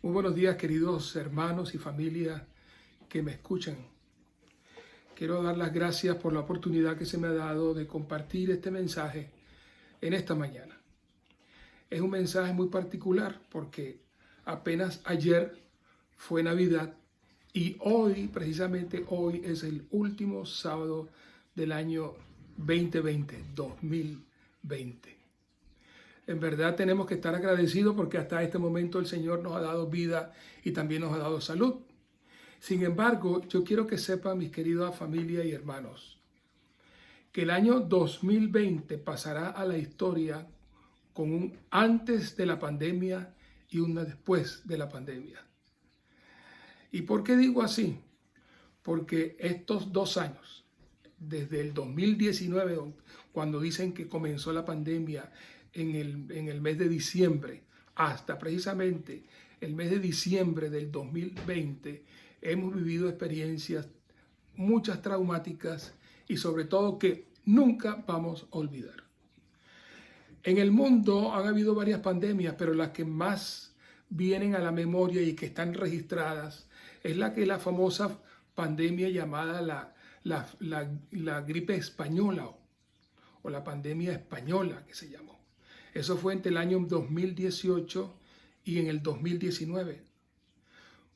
Muy buenos días, queridos hermanos y familia que me escuchan. Quiero dar las gracias por la oportunidad que se me ha dado de compartir este mensaje en esta mañana. Es un mensaje muy particular porque apenas ayer fue Navidad y hoy, precisamente hoy, es el último sábado del año 2020. En verdad tenemos que estar agradecidos porque hasta este momento el Señor nos ha dado vida y también nos ha dado salud. Sin embargo, yo quiero que sepan, mis queridas familias y hermanos, que el año 2020 pasará a la historia con un antes de la pandemia y un después de la pandemia. ¿Y por qué digo así? Porque estos 2 años, desde el 2019, cuando dicen que comenzó la pandemia en el mes de diciembre, hasta precisamente el mes de diciembre del 2020, hemos vivido experiencias, muchas traumáticas y sobre todo que nunca vamos a olvidar. En el mundo han habido varias pandemias, pero las que más vienen a la memoria y que están registradas es la famosa pandemia llamada la gripe española o la pandemia española que se llamó. Eso fue entre el año 2018 y en el 2019.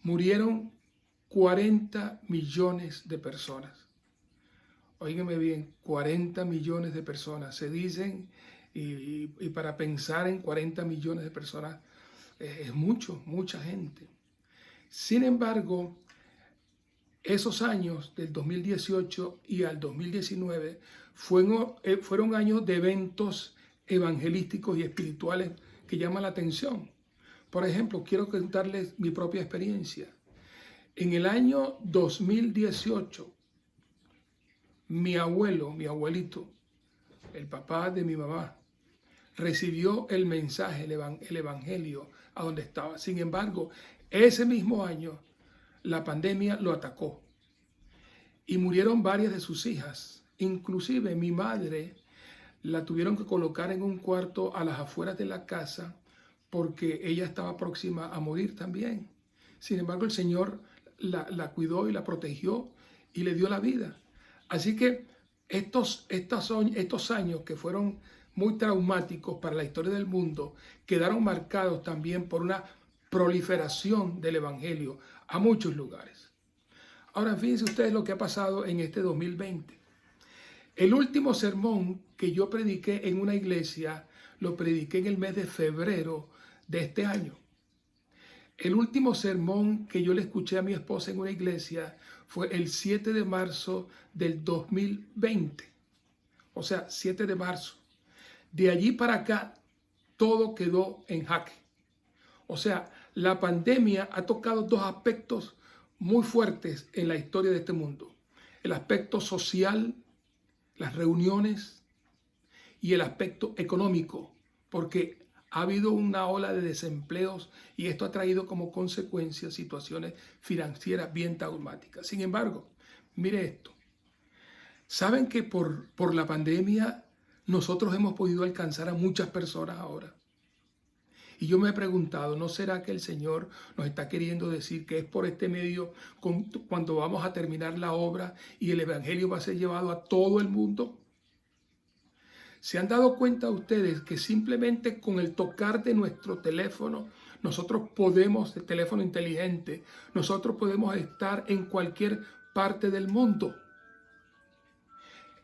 Murieron 40 millones de personas. Óigame bien, 40 millones de personas. Se dicen, y para pensar en 40 millones de personas es mucha gente. Sin embargo, esos años del 2018 y al 2019 fueron años de eventos evangelísticos y espirituales que llaman la atención. Por ejemplo, quiero contarles mi propia experiencia. En el año 2018, mi abuelito, el papá de mi mamá, recibió el mensaje, el evangelio a donde estaba. Sin embargo, ese mismo año, la pandemia lo atacó y murieron varias de sus hijas. Inclusive mi madre la tuvieron que colocar en un cuarto a las afueras de la casa porque ella estaba próxima a morir también. Sin embargo, el Señor la cuidó y la protegió y le dio la vida. Así que estos años que fueron muy traumáticos para la historia del mundo quedaron marcados también por una proliferación del Evangelio a muchos lugares. Ahora, fíjense ustedes lo que ha pasado en este 2020. El último sermón que yo prediqué en una iglesia, lo prediqué en el mes de febrero de este año. El último sermón que yo le escuché a mi esposa en una iglesia fue el 7 de marzo del 2020. O sea, 7 de marzo. De allí para acá, todo quedó en jaque. O sea, la pandemia ha tocado dos aspectos muy fuertes en la historia de este mundo. El aspecto social, las reuniones, y el aspecto económico, porque ha habido una ola de desempleos y esto ha traído como consecuencia situaciones financieras bien traumáticas. Sin embargo, mire esto. ¿Saben que por la pandemia nosotros hemos podido alcanzar a muchas personas ahora? Y yo me he preguntado, ¿no será que el Señor nos está queriendo decir que es por este medio cuando vamos a terminar la obra y el Evangelio va a ser llevado a todo el mundo? ¿Se han dado cuenta ustedes que simplemente con el tocar de nuestro teléfono, el teléfono inteligente, nosotros podemos estar en cualquier parte del mundo?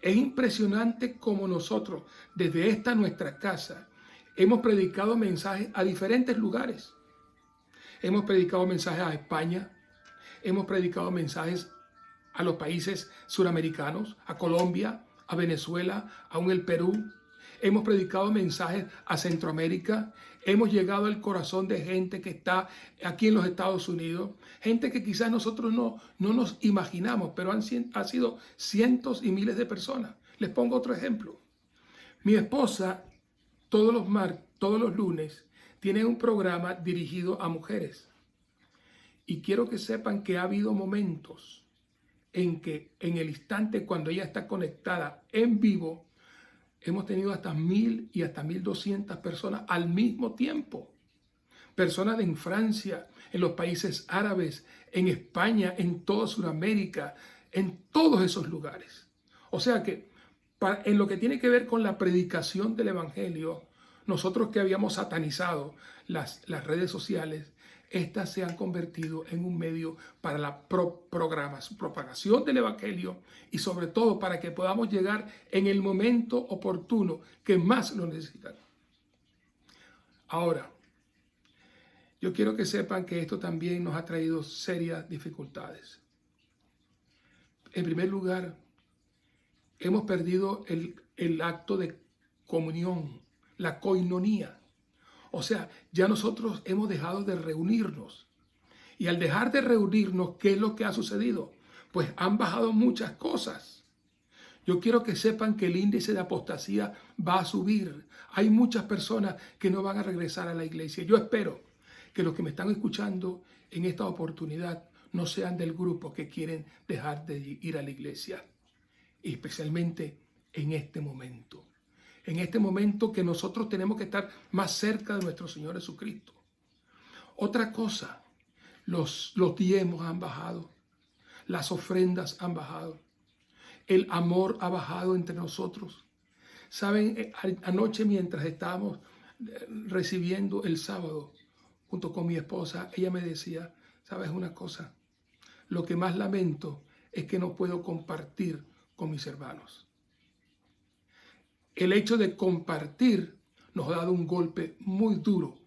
Es impresionante cómo nosotros, desde esta nuestra casa, hemos predicado mensajes a diferentes lugares. Hemos predicado mensajes a España, hemos predicado mensajes a los países suramericanos, a Colombia, a Venezuela, aún el Perú. Hemos predicado mensajes a Centroamérica. Hemos llegado al corazón de gente que está aquí en los Estados Unidos. Gente que quizás nosotros no nos imaginamos, pero han sido cientos y miles de personas. Les pongo otro ejemplo. Mi esposa todos los lunes tiene un programa dirigido a mujeres. Y quiero que sepan que ha habido momentos en que en el instante cuando ella está conectada en vivo, hemos tenido hasta 1000 y hasta 1200 personas al mismo tiempo. personas en Francia, en los países árabes, en España, en toda Sudamérica, en todos esos lugares. O sea que en lo que tiene que ver con la predicación del Evangelio, nosotros que habíamos satanizado las redes sociales, estas se han convertido en un medio para la propagación del Evangelio y sobre todo para que podamos llegar en el momento oportuno que más lo necesitan. Ahora, yo quiero que sepan que esto también nos ha traído serias dificultades. En primer lugar, hemos perdido el acto de comunión, la koinonía. O sea, ya nosotros hemos dejado de reunirnos. Y al dejar de reunirnos, ¿qué es lo que ha sucedido? Pues han bajado muchas cosas. Yo quiero que sepan que el índice de apostasía va a subir. Hay muchas personas que no van a regresar a la iglesia. Yo espero que los que me están escuchando en esta oportunidad no sean del grupo que quieren dejar de ir a la iglesia. Y especialmente en este momento. En este momento que nosotros tenemos que estar más cerca de nuestro Señor Jesucristo. Otra cosa, los diezmos han bajado, las ofrendas han bajado, el amor ha bajado entre nosotros. Saben, anoche mientras estábamos recibiendo el sábado, junto con mi esposa, ella me decía, ¿sabes una cosa? Lo que más lamento es que no puedo compartir con mis hermanos. El hecho de compartir nos ha dado un golpe muy duro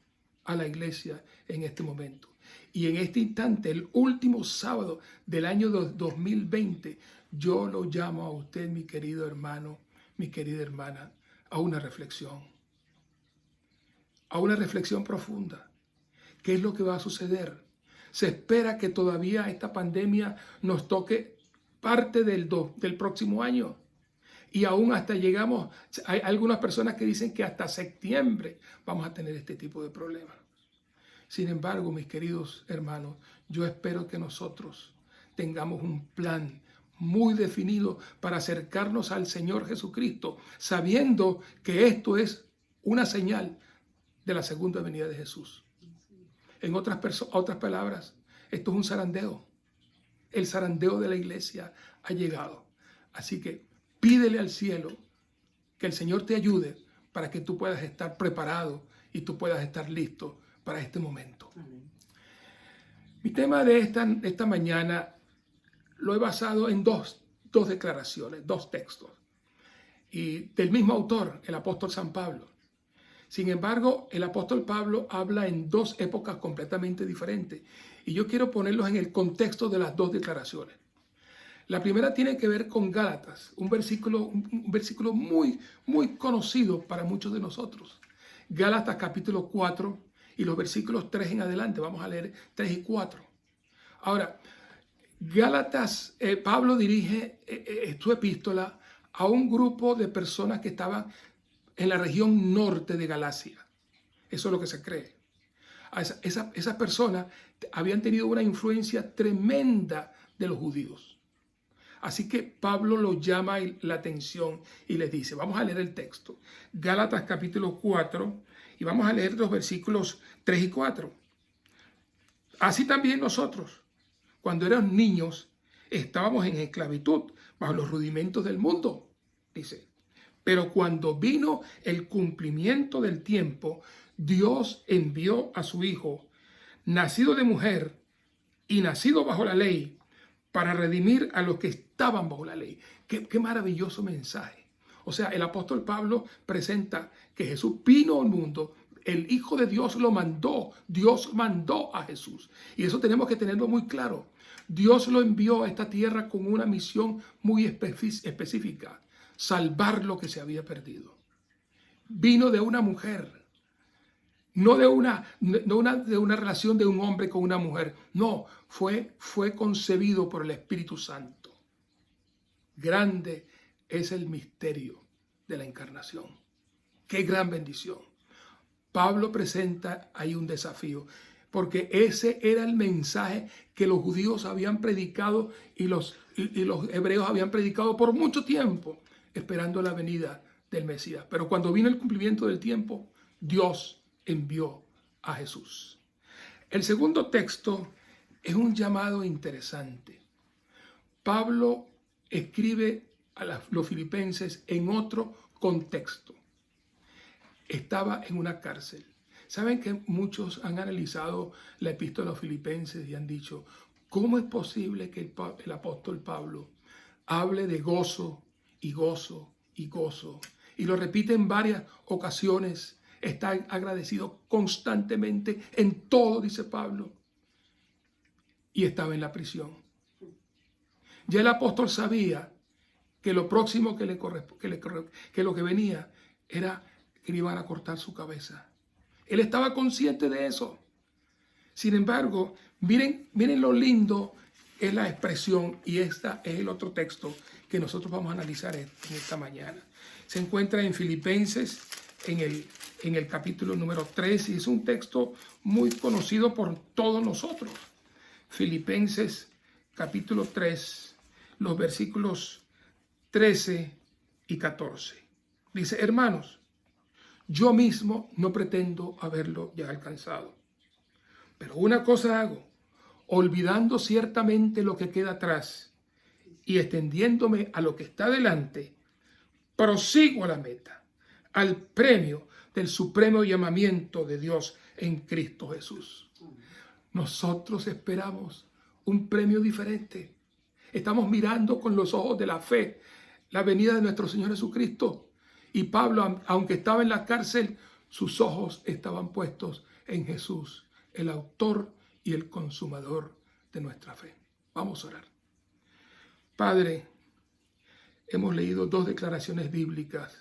a la iglesia en este momento. Y en este instante, el último sábado del año 2020, yo lo llamo a usted, mi querido hermano, mi querida hermana, a una reflexión profunda. ¿Qué es lo que va a suceder? Se espera que todavía esta pandemia nos toque parte del próximo año. Y aún hasta llegamos, hay algunas personas que dicen que hasta septiembre vamos a tener este tipo de problemas. Sin embargo, mis queridos hermanos, yo espero que nosotros tengamos un plan muy definido para acercarnos al Señor Jesucristo, sabiendo que esto es una señal de la segunda venida de Jesús. En otras palabras, esto es un zarandeo. El zarandeo de la iglesia ha llegado. Así que pídele al cielo que el Señor te ayude para que tú puedas estar preparado y tú puedas estar listo para este momento. Amén. Mi tema de esta mañana lo he basado en dos declaraciones, dos textos, y del mismo autor, el apóstol San Pablo. Sin embargo, el apóstol Pablo habla en dos épocas completamente diferentes, y yo quiero ponerlos en el contexto de las dos declaraciones. La primera tiene que ver con Gálatas, un versículo muy, muy conocido para muchos de nosotros. Gálatas capítulo 4 y los versículos 3 en adelante. Vamos a leer 3 y 4. Ahora, Gálatas, Pablo dirige su epístola a un grupo de personas que estaban en la región norte de Galacia. Eso es lo que se cree. Esas personas habían tenido una influencia tremenda de los judíos. Así que Pablo los llama la atención y les dice, vamos a leer el texto, Gálatas capítulo 4, y vamos a leer los versículos 3 y 4. Así también nosotros, cuando éramos niños, estábamos en esclavitud, bajo los rudimentos del mundo, dice. Pero cuando vino el cumplimiento del tiempo, Dios envió a su Hijo, nacido de mujer y nacido bajo la ley, para redimir a los que estaban bajo la ley. Qué maravilloso mensaje. O sea, el apóstol Pablo presenta que Jesús vino al mundo, el Hijo de Dios lo mandó, Dios mandó a Jesús. Y eso tenemos que tenerlo muy claro. Dios lo envió a esta tierra con una misión muy específica, salvar lo que se había perdido. Vino de una mujer. No de una relación de un hombre con una mujer. No, fue concebido por el Espíritu Santo. Grande es el misterio de la encarnación. Qué gran bendición. Pablo presenta ahí un desafío, porque ese era el mensaje que los judíos habían predicado y los hebreos habían predicado por mucho tiempo, esperando la venida del Mesías. Pero cuando vino el cumplimiento del tiempo, Dios envió a Jesús. El segundo texto es un llamado interesante. Pablo escribe a los filipenses en otro contexto. Estaba en una cárcel. Saben que muchos han analizado la epístola a los filipenses y han dicho, ¿cómo es posible que el apóstol Pablo hable de gozo y gozo y gozo? Y lo repite en varias ocasiones. Está agradecido constantemente en todo, dice Pablo. Y estaba en la prisión. Ya el apóstol sabía que lo próximo que lo que venía era que le iban a cortar su cabeza. Él estaba consciente de eso. Sin embargo, miren lo lindo es la expresión, y este es el otro texto que nosotros vamos a analizar en esta mañana. Se encuentra en Filipenses, en el capítulo número 3, y es un texto muy conocido por todos nosotros. Filipenses, capítulo 3, los versículos 13 y 14. Dice, hermanos, yo mismo no pretendo haberlo ya alcanzado, pero una cosa hago, olvidando ciertamente lo que queda atrás y extendiéndome a lo que está delante, prosigo a la meta, al premio del supremo llamamiento de Dios en Cristo Jesús. Nosotros esperamos un premio diferente. Estamos mirando con los ojos de la fe la venida de nuestro Señor Jesucristo. Y Pablo, aunque estaba en la cárcel, sus ojos estaban puestos en Jesús, el autor y el consumador de nuestra fe. Vamos a orar. Padre, hemos leído dos declaraciones bíblicas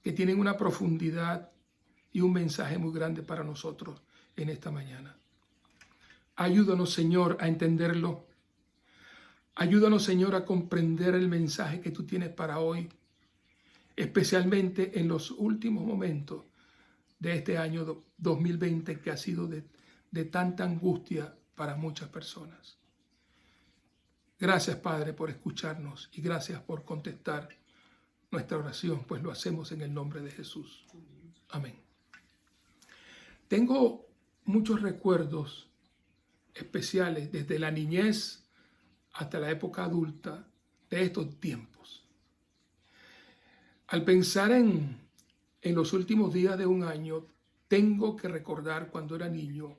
que tienen una profundidad y un mensaje muy grande para nosotros en esta mañana. Ayúdanos, Señor, a entenderlo. Ayúdanos, Señor, a comprender el mensaje que tú tienes para hoy, especialmente en los últimos momentos de este año 2020 que ha sido de tanta angustia para muchas personas. Gracias, Padre, por escucharnos y gracias por contestar nuestra oración, pues lo hacemos en el nombre de Jesús. Amén. Tengo muchos recuerdos especiales desde la niñez hasta la época adulta de estos tiempos. Al pensar en los últimos días de un año, tengo que recordar cuando era niño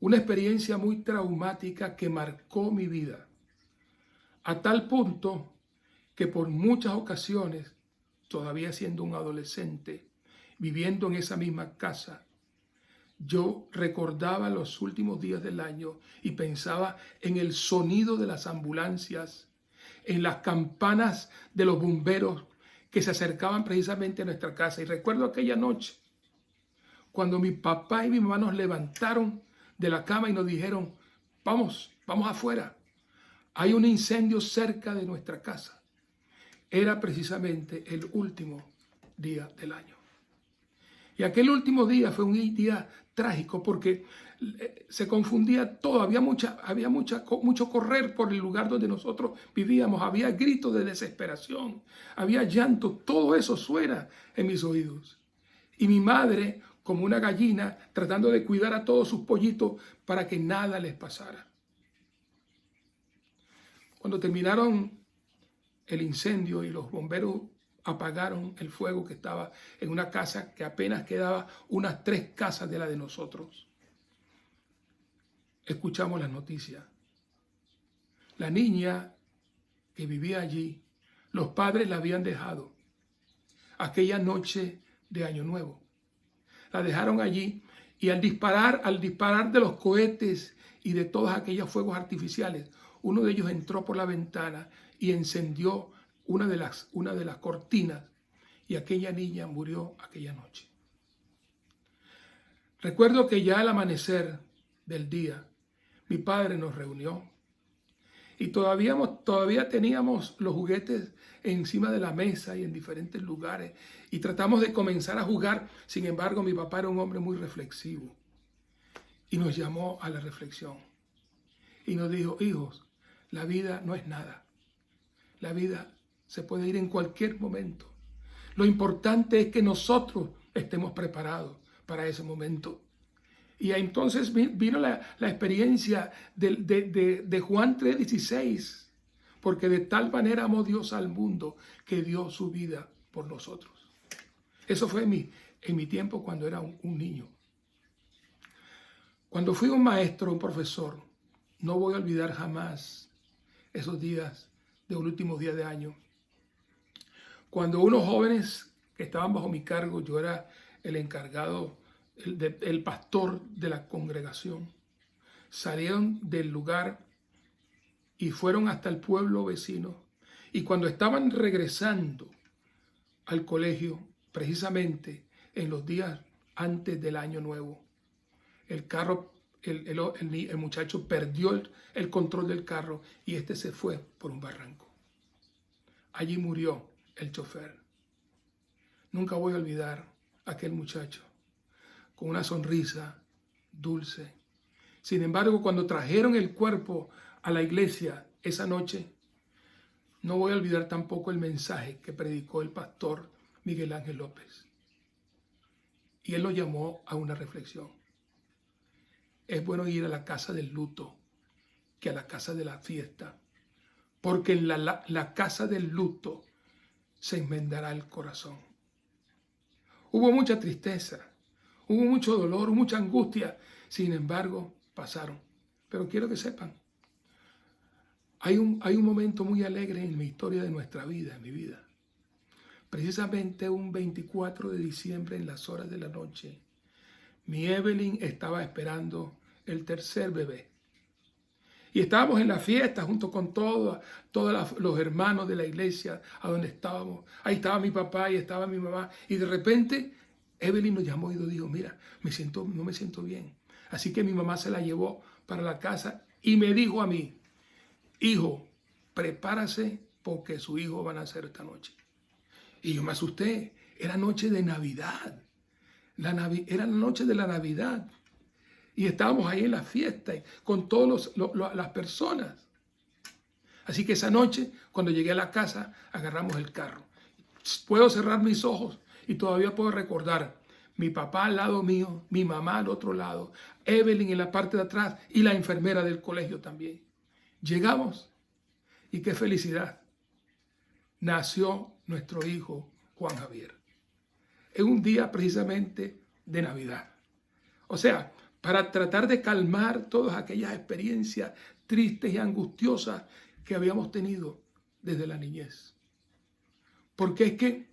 una experiencia muy traumática que marcó mi vida, a tal punto que por muchas ocasiones, todavía siendo un adolescente, viviendo en esa misma casa, yo recordaba los últimos días del año y pensaba en el sonido de las ambulancias, en las campanas de los bomberos que se acercaban precisamente a nuestra casa. Y recuerdo aquella noche cuando mi papá y mi mamá nos levantaron de la cama y nos dijeron, vamos afuera, hay un incendio cerca de nuestra casa. Era precisamente el último día del año. Y aquel último día fue un día trágico porque se confundía todo, había mucho correr por el lugar donde nosotros vivíamos, había gritos de desesperación, había llanto, todo eso suena en mis oídos. Y mi madre, como una gallina, tratando de cuidar a todos sus pollitos para que nada les pasara. Cuando terminaron el incendio y los bomberos apagaron el fuego que estaba en una casa que apenas quedaba unas 3 casas de la de nosotros, escuchamos las noticias. La niña que vivía allí, los padres la habían dejado aquella noche de Año Nuevo. La dejaron allí y al disparar de los cohetes y de todos aquellos fuegos artificiales, uno de ellos entró por la ventana y encendió una de las cortinas y aquella niña murió aquella noche. Recuerdo que ya al amanecer del día, mi padre nos reunió y todavía teníamos los juguetes encima de la mesa y en diferentes lugares y tratamos de comenzar a jugar. Sin embargo, mi papá era un hombre muy reflexivo y nos llamó a la reflexión y nos dijo, hijos, la vida no es nada. La vida se puede ir en cualquier momento. Lo importante es que nosotros estemos preparados para ese momento. Y entonces vino la experiencia de Juan 3:16, porque de tal manera amó Dios al mundo que dio su vida por nosotros. Eso fue en mi tiempo cuando era un niño. Cuando fui un maestro, un profesor, no voy a olvidar jamás esos días de un último día de año. Cuando unos jóvenes que estaban bajo mi cargo, yo era el encargado, el pastor de la congregación, salieron del lugar y fueron hasta el pueblo vecino. Y cuando estaban regresando al colegio, precisamente en los días antes del año nuevo, el carro, el muchacho perdió el control del carro y este se fue por un barranco. Allí murió el chofer. Nunca voy a olvidar a aquel muchacho con una sonrisa dulce. Sin embargo, cuando trajeron el cuerpo a la iglesia esa noche, no voy a olvidar tampoco el mensaje que predicó el pastor Miguel Ángel López. Y él lo llamó a una reflexión. Es bueno ir a la casa del luto que a la casa de la fiesta, porque en la casa del luto se enmendará el corazón. Hubo mucha tristeza, hubo mucho dolor, mucha angustia, sin embargo, pasaron. Pero quiero que sepan, hay un momento muy alegre en la historia de nuestra vida, en mi vida. Precisamente un 24 de diciembre en las horas de la noche, mi Evelyn estaba esperando el tercer bebé. Y estábamos en la fiesta junto con todos los hermanos de la iglesia a donde estábamos. Ahí estaba mi papá y estaba mi mamá. Y de repente Evelyn nos llamó y nos dijo, mira, no me siento bien. Así que mi mamá se la llevó para la casa y me dijo a mí, hijo, prepárase porque su hijo va a nacer esta noche. Y yo me asusté. Era noche de Navidad. Era la noche de la Navidad. Y estábamos ahí en la fiesta con todas las personas. Así que esa noche, cuando llegué a la casa, agarramos el carro. Puedo cerrar mis ojos y todavía puedo recordar mi papá al lado mío, mi mamá al otro lado, Evelyn en la parte de atrás y la enfermera del colegio también. Llegamos y qué felicidad. Nació nuestro hijo Juan Javier. Es un día precisamente de Navidad. O sea, para tratar de calmar todas aquellas experiencias tristes y angustiosas que habíamos tenido desde la niñez. Porque es que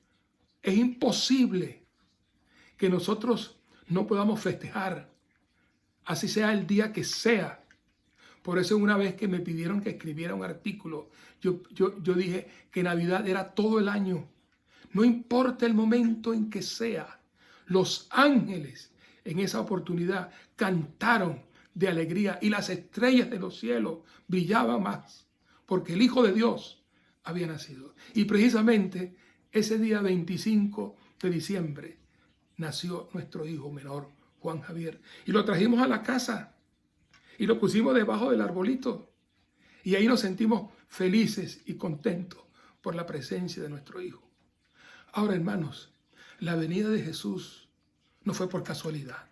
es imposible que nosotros no podamos festejar, así sea el día que sea. Por eso una vez que me pidieron que escribiera un artículo, yo dije que Navidad era todo el año. No importa el momento en que sea, los ángeles en esa oportunidad cantaron de alegría y las estrellas de los cielos brillaban más porque el Hijo de Dios había nacido. Y precisamente ese día 25 de diciembre nació nuestro hijo menor, Juan Javier. Y lo trajimos a la casa y lo pusimos debajo del arbolito. Y ahí nos sentimos felices y contentos por la presencia de nuestro hijo. Ahora, hermanos, la venida de Jesús no fue por casualidad.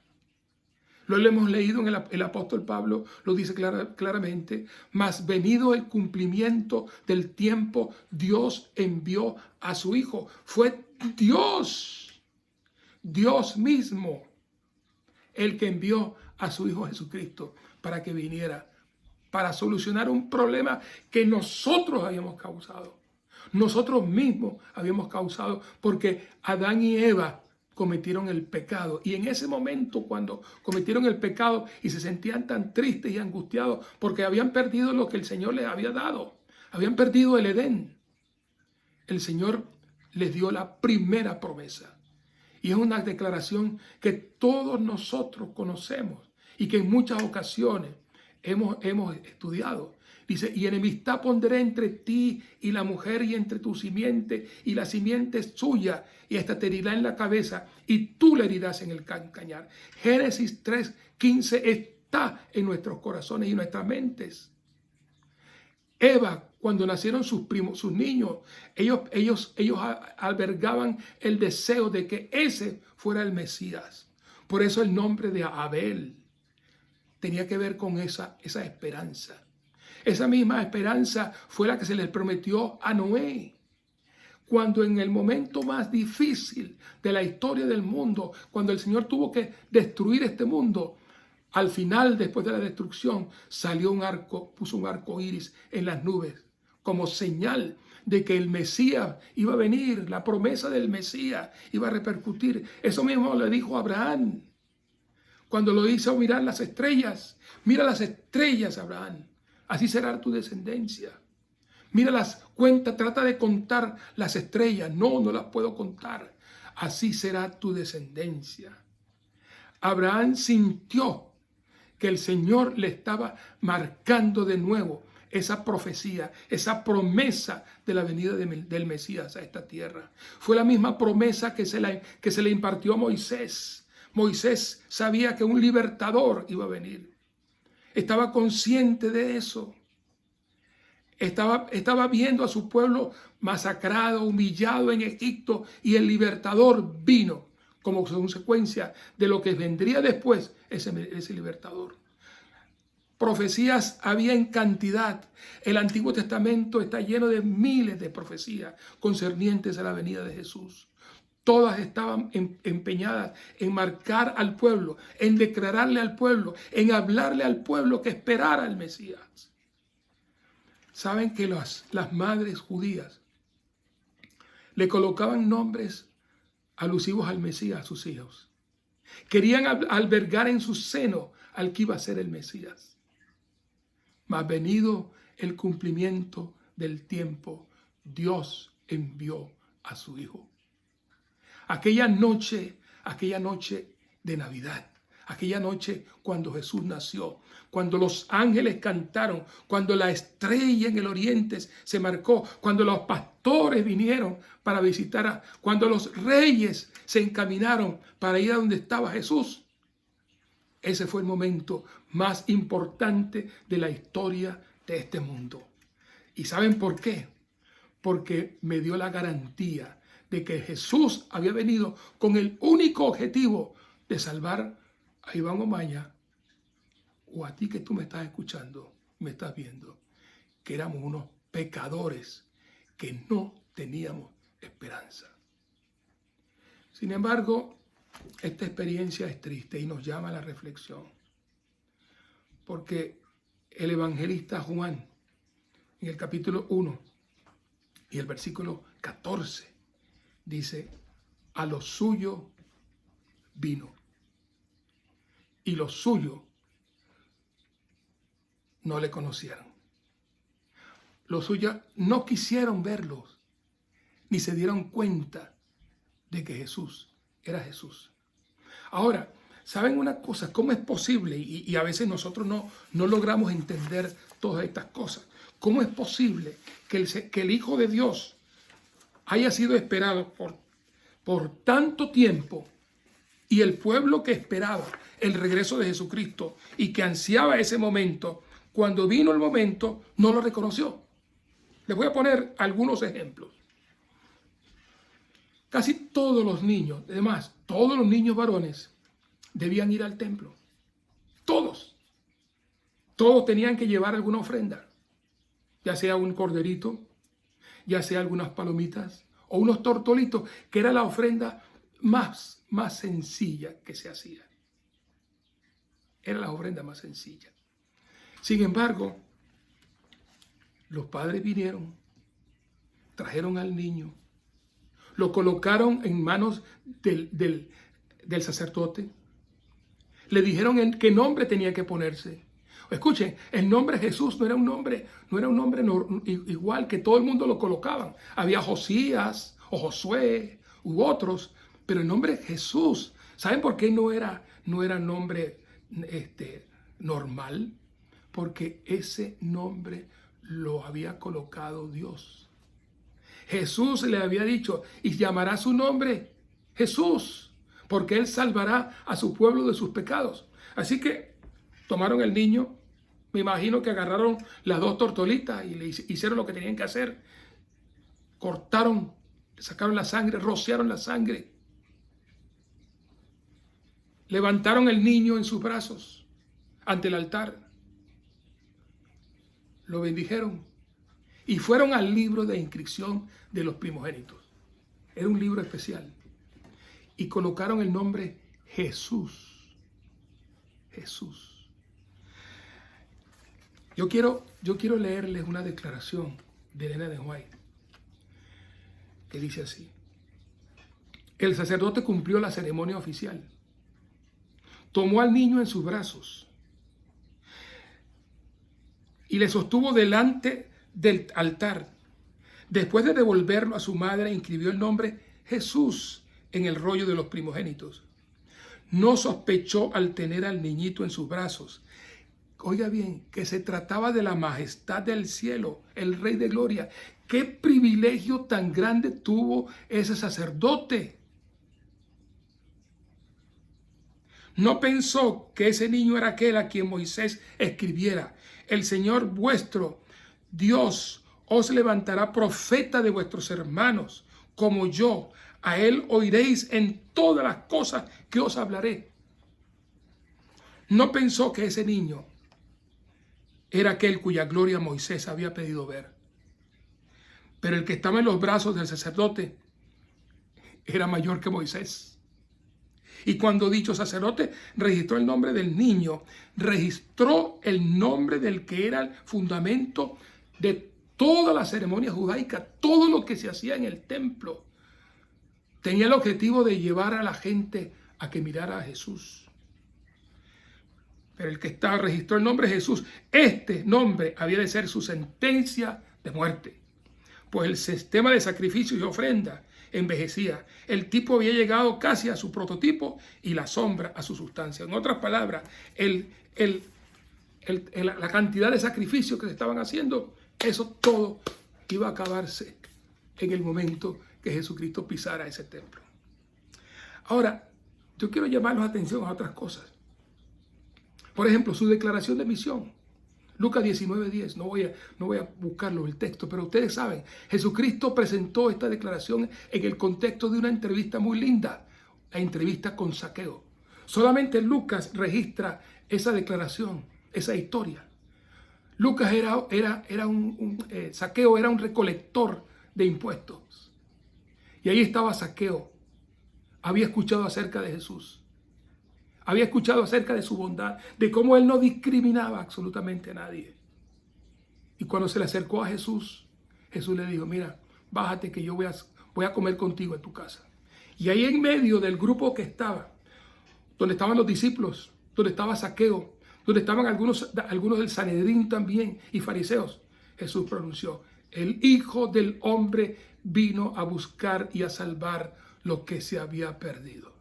Lo hemos leído en el apóstol Pablo, lo dice claramente, mas venido el cumplimiento del tiempo, Dios envió a su Hijo. Fue Dios mismo, el que envió a su Hijo Jesucristo para que viniera, para solucionar un problema que nosotros habíamos causado. Nosotros mismos habíamos causado porque Adán y Eva cometieron el pecado. Y en ese momento, cuando cometieron el pecado y se sentían tan tristes y angustiados porque habían perdido lo que el Señor les había dado, habían perdido el Edén, el Señor les dio la primera promesa. Y es una declaración que todos nosotros conocemos y que en muchas ocasiones hemos estudiado. Dice, y enemistad pondré entre ti y la mujer y entre tu simiente y la simiente es suya y esta te herirá en la cabeza y tú le herirás en el cañar. Génesis 3:15 está en nuestros corazones y en nuestras mentes. Eva, cuando nacieron sus primos, sus niños, ellos albergaban el deseo de que ese fuera el Mesías. Por eso el nombre de Abel. tenía que ver con esa esperanza. Esa misma esperanza fue la que se les prometió a Noé. Cuando en el momento más difícil de la historia del mundo, cuando el Señor tuvo que destruir este mundo, al final, después de la destrucción, salió un arco, puso un arco iris en las nubes, como señal de que el Mesías iba a venir, la promesa del Mesías iba a repercutir. Eso mismo le dijo a Abraham, cuando lo hizo mirar las estrellas. Mira las estrellas, Abraham, así será tu descendencia. Mira las cuentas, trata de contar las estrellas. No las puedo contar. Así será tu descendencia. Abraham sintió que el Señor le estaba marcando de nuevo esa profecía, esa promesa de la venida del Mesías a esta tierra. Fue la misma promesa que se le impartió a Moisés. Moisés sabía que un libertador iba a venir. Estaba consciente de eso. Estaba viendo a su pueblo masacrado, humillado en Egipto, y el libertador vino como consecuencia de lo que vendría después, ese libertador. Profecías había en cantidad. El Antiguo Testamento está lleno de miles de profecías concernientes a la venida de Jesús. Todas estaban empeñadas en marcar al pueblo, en declararle al pueblo, en hablarle al pueblo que esperara al Mesías. Saben que las madres judías le colocaban nombres alusivos al Mesías a sus hijos. Querían albergar en su seno al que iba a ser el Mesías. Mas venido el cumplimiento del tiempo, Dios envió a su Hijo. Aquella noche de Navidad, aquella noche cuando Jesús nació, cuando los ángeles cantaron, cuando la estrella en el oriente se marcó, cuando los pastores vinieron para visitar, cuando los reyes se encaminaron para ir a donde estaba Jesús. Ese fue el momento más importante de la historia de este mundo. ¿Y saben por qué? Porque me dio la garantía de que Jesús había venido con el único objetivo de salvar a Iván Omaña, o a ti que tú me estás escuchando, me estás viendo, que éramos unos pecadores que no teníamos esperanza. Sin embargo, esta experiencia es triste y nos llama a la reflexión, porque el evangelista Juan, en el capítulo 1 y el versículo 14, dice: a lo suyo vino, y los suyos no le conocieron. Los suyos no quisieron verlos, ni se dieron cuenta de que Jesús era Jesús. Ahora, ¿saben una cosa? ¿Cómo es posible? Y a veces nosotros no logramos entender todas estas cosas. ¿Cómo es posible que el Hijo de Dios haya sido esperado por tanto tiempo, y el pueblo que esperaba el regreso de Jesucristo y que ansiaba ese momento, cuando vino el momento, no lo reconoció? Les voy a poner algunos ejemplos. Casi todos los niños, además, todos los niños varones debían ir al templo. Todos. Todos tenían que llevar alguna ofrenda, ya sea un corderito, ya sea algunas palomitas o unos tortolitos, que era la ofrenda más sencilla que se hacía. Era la ofrenda más sencilla. Sin embargo, los padres vinieron, trajeron al niño, lo colocaron en manos del sacerdote, le dijeron en qué nombre tenía que ponerse. Escuchen, el nombre Jesús no era un nombre igual que todo el mundo lo colocaban. Había Josías o Josué u otros, pero el nombre Jesús, ¿saben por qué no era nombre normal? Porque ese nombre lo había colocado Dios. Jesús le había dicho: y llamará su nombre Jesús, porque él salvará a su pueblo de sus pecados. Así que tomaron el niño, me imagino que agarraron las dos tortolitas y le hicieron lo que tenían que hacer. Cortaron, sacaron la sangre, rociaron la sangre, levantaron el niño en sus brazos, ante el altar. Lo bendijeron y fueron al libro de inscripción de los primogénitos. Era un libro especial. Y colocaron el nombre Jesús. Jesús. Yo quiero leerles una declaración de Elena de White que dice así: el sacerdote cumplió la ceremonia oficial, tomó al niño en sus brazos y le sostuvo delante del altar. Después de devolverlo a su madre, inscribió el nombre Jesús en el rollo de los primogénitos. No sospechó al tener al niñito en sus brazos, oiga bien, que se trataba de la majestad del cielo, el Rey de Gloria. ¡Qué privilegio tan grande tuvo ese sacerdote! No pensó que ese niño era aquel a quien Moisés escribiera: el Señor vuestro Dios os levantará profeta de vuestros hermanos, como yo. A él oiréis en todas las cosas que os hablaré. No pensó que ese niño era aquel cuya gloria Moisés había pedido ver. Pero el que estaba en los brazos del sacerdote era mayor que Moisés. Y cuando dicho sacerdote registró el nombre del niño, registró el nombre del que era el fundamento de toda la ceremonia judaica, todo lo que se hacía en el templo. Tenía el objetivo de llevar a la gente a que mirara a Jesús. Pero el que registró el nombre Jesús, este nombre había de ser su sentencia de muerte, pues el sistema de sacrificio y ofrenda envejecía. El tipo había llegado casi a su prototipo y la sombra a su sustancia. En otras palabras, la cantidad de sacrificios que se estaban haciendo, eso todo iba a acabarse en el momento que Jesucristo pisara ese templo. Ahora, yo quiero llamar la atención a otras cosas. Por ejemplo, su declaración de misión. Lucas 19:10, no voy a buscarlo el texto, pero ustedes saben, Jesucristo presentó esta declaración en el contexto de una entrevista muy linda, la entrevista con Zaqueo. Solamente Lucas registra esa declaración, esa historia. Lucas Zaqueo era un recolector de impuestos. Y ahí estaba Zaqueo. Había escuchado acerca de Jesús. Había escuchado acerca de su bondad, de cómo él no discriminaba absolutamente a nadie. Y cuando se le acercó a Jesús, Jesús le dijo: mira, bájate que yo voy a comer contigo en tu casa. Y ahí en medio del grupo que estaba, donde estaban los discípulos, donde estaba Zaqueo, donde estaban algunos del Sanedrín también y fariseos, Jesús pronunció: el Hijo del Hombre vino a buscar y a salvar lo que se había perdido.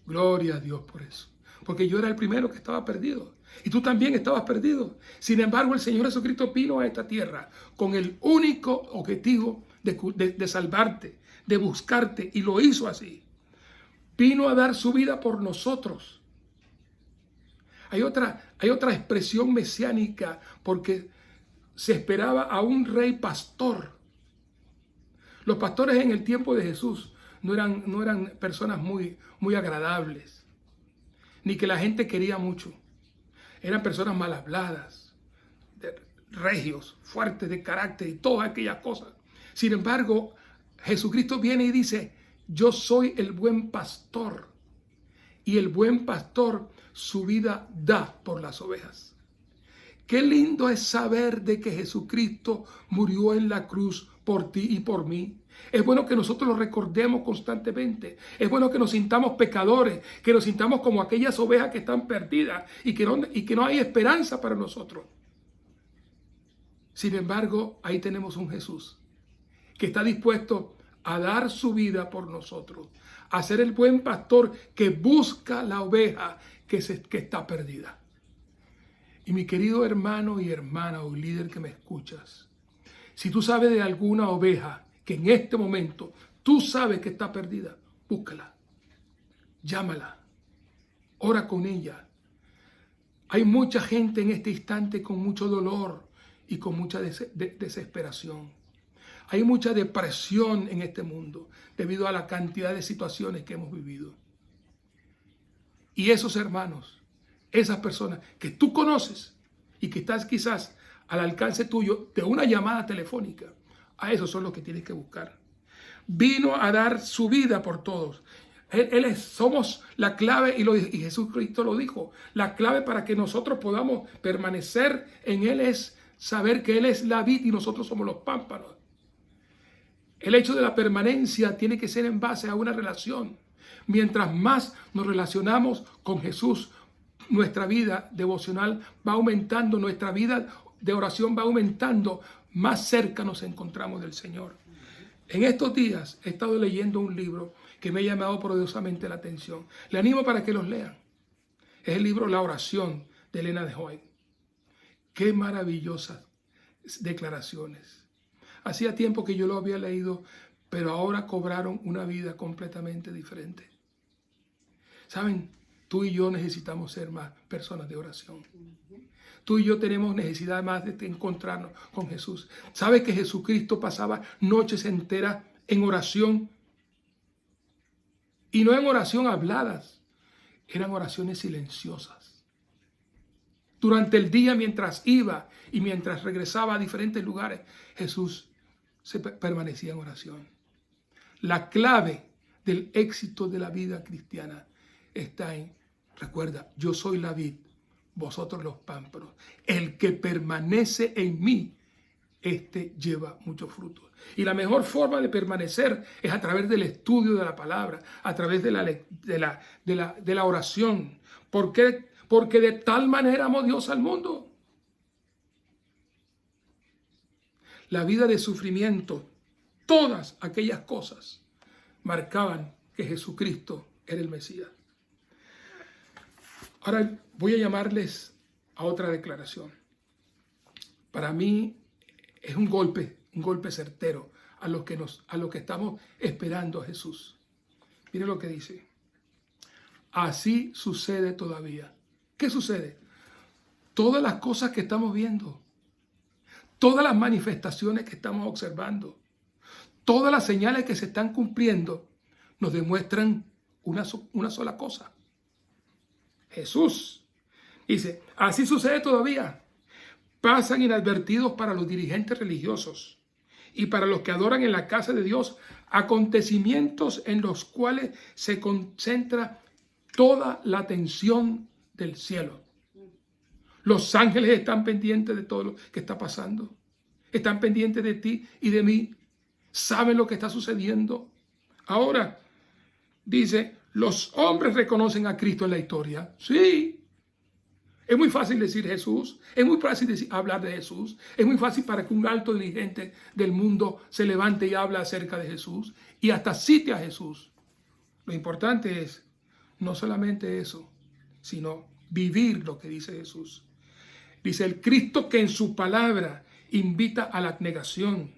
Gloria a Dios por eso. Porque yo era el primero que estaba perdido. Y tú también estabas perdido. Sin embargo, el Señor Jesucristo vino a esta tierra con el único objetivo de salvarte, de buscarte. Y lo hizo así. Vino a dar su vida por nosotros. Hay otra expresión mesiánica, porque se esperaba a un rey pastor. Los pastores en el tiempo de Jesús no eran personas muy agradables, ni que la gente quería mucho. Eran personas mal habladas, regios, fuertes de carácter y todas aquellas cosas. Sin embargo, Jesucristo viene y dice: yo soy el buen pastor, y el buen pastor su vida da por las ovejas. Qué lindo es saber de que Jesucristo murió en la cruz por ti y por mí. Es bueno que nosotros lo recordemos constantemente. Es bueno que nos sintamos pecadores, que nos sintamos como aquellas ovejas que están perdidas y que no hay esperanza para nosotros. Sin embargo, ahí tenemos un Jesús que está dispuesto a dar su vida por nosotros, a ser el buen pastor que busca la oveja que está perdida. Y mi querido hermano y hermana o líder que me escuchas, si tú sabes de alguna oveja que en este momento tú sabes que está perdida, búscala, llámala, ora con ella. Hay mucha gente en este instante con mucho dolor y con mucha desesperación. Hay mucha depresión en este mundo debido a la cantidad de situaciones que hemos vivido. Y esos hermanos esas personas que tú conoces y que estás quizás al alcance tuyo de una llamada telefónica. A esos son los que tienes que buscar. Vino a dar su vida por todos. Somos la clave, y Jesucristo lo dijo. La clave para que nosotros podamos permanecer en Él es saber que Él es la vid y nosotros somos los pámpanos. El hecho de la permanencia tiene que ser en base a una relación. Mientras más nos relacionamos con Jesús, nuestra vida devocional va aumentando, nuestra vida de oración va aumentando, más cerca nos encontramos del Señor. En estos días he estado leyendo un libro que me ha llamado poderosamente la atención. Le animo para que los lean. Es el libro La oración de Elena de White. Qué maravillosas declaraciones. Hacía tiempo que yo lo había leído, pero ahora cobraron una vida completamente diferente. ¿Saben? Tú y yo necesitamos ser más personas de oración. Tú y yo tenemos necesidad más de encontrarnos con Jesús. ¿Sabes que Jesucristo pasaba noches enteras en oración? Y no en oración habladas, eran oraciones silenciosas. Durante el día, mientras iba y mientras regresaba a diferentes lugares, Jesús permanecía en oración. La clave del éxito de la vida cristiana está en, recuerda, yo soy la vid, vosotros los pámpanos. El que permanece en mí, este lleva muchos frutos. Y la mejor forma de permanecer es a través del estudio de la palabra, a través de la oración. ¿Por qué? Porque de tal manera amó Dios al mundo. La vida de sufrimiento, todas aquellas cosas marcaban que Jesucristo era el Mesías. Ahora voy a llamarles a otra declaración. Para mí es un golpe certero a lo que estamos esperando a Jesús. Mire lo que dice. Así sucede todavía. ¿Qué sucede? Todas las cosas que estamos viendo, todas las manifestaciones que estamos observando, todas las señales que se están cumpliendo, nos demuestran una sola cosa. Jesús. Dice, así sucede todavía. Pasan inadvertidos para los dirigentes religiosos y para los que adoran en la casa de Dios acontecimientos en los cuales se concentra toda la atención del cielo. Los ángeles están pendientes de todo lo que está pasando. Están pendientes de ti y de mí. Saben lo que está sucediendo. Ahora, dice, los hombres reconocen a Cristo en la historia. Sí. Es muy fácil decir Jesús, es muy fácil hablar de Jesús, es muy fácil para que un alto dirigente del mundo se levante y hable acerca de Jesús y hasta cite a Jesús. Lo importante es no solamente eso, sino vivir lo que dice Jesús. Dice el Cristo que en su palabra invita a la abnegación,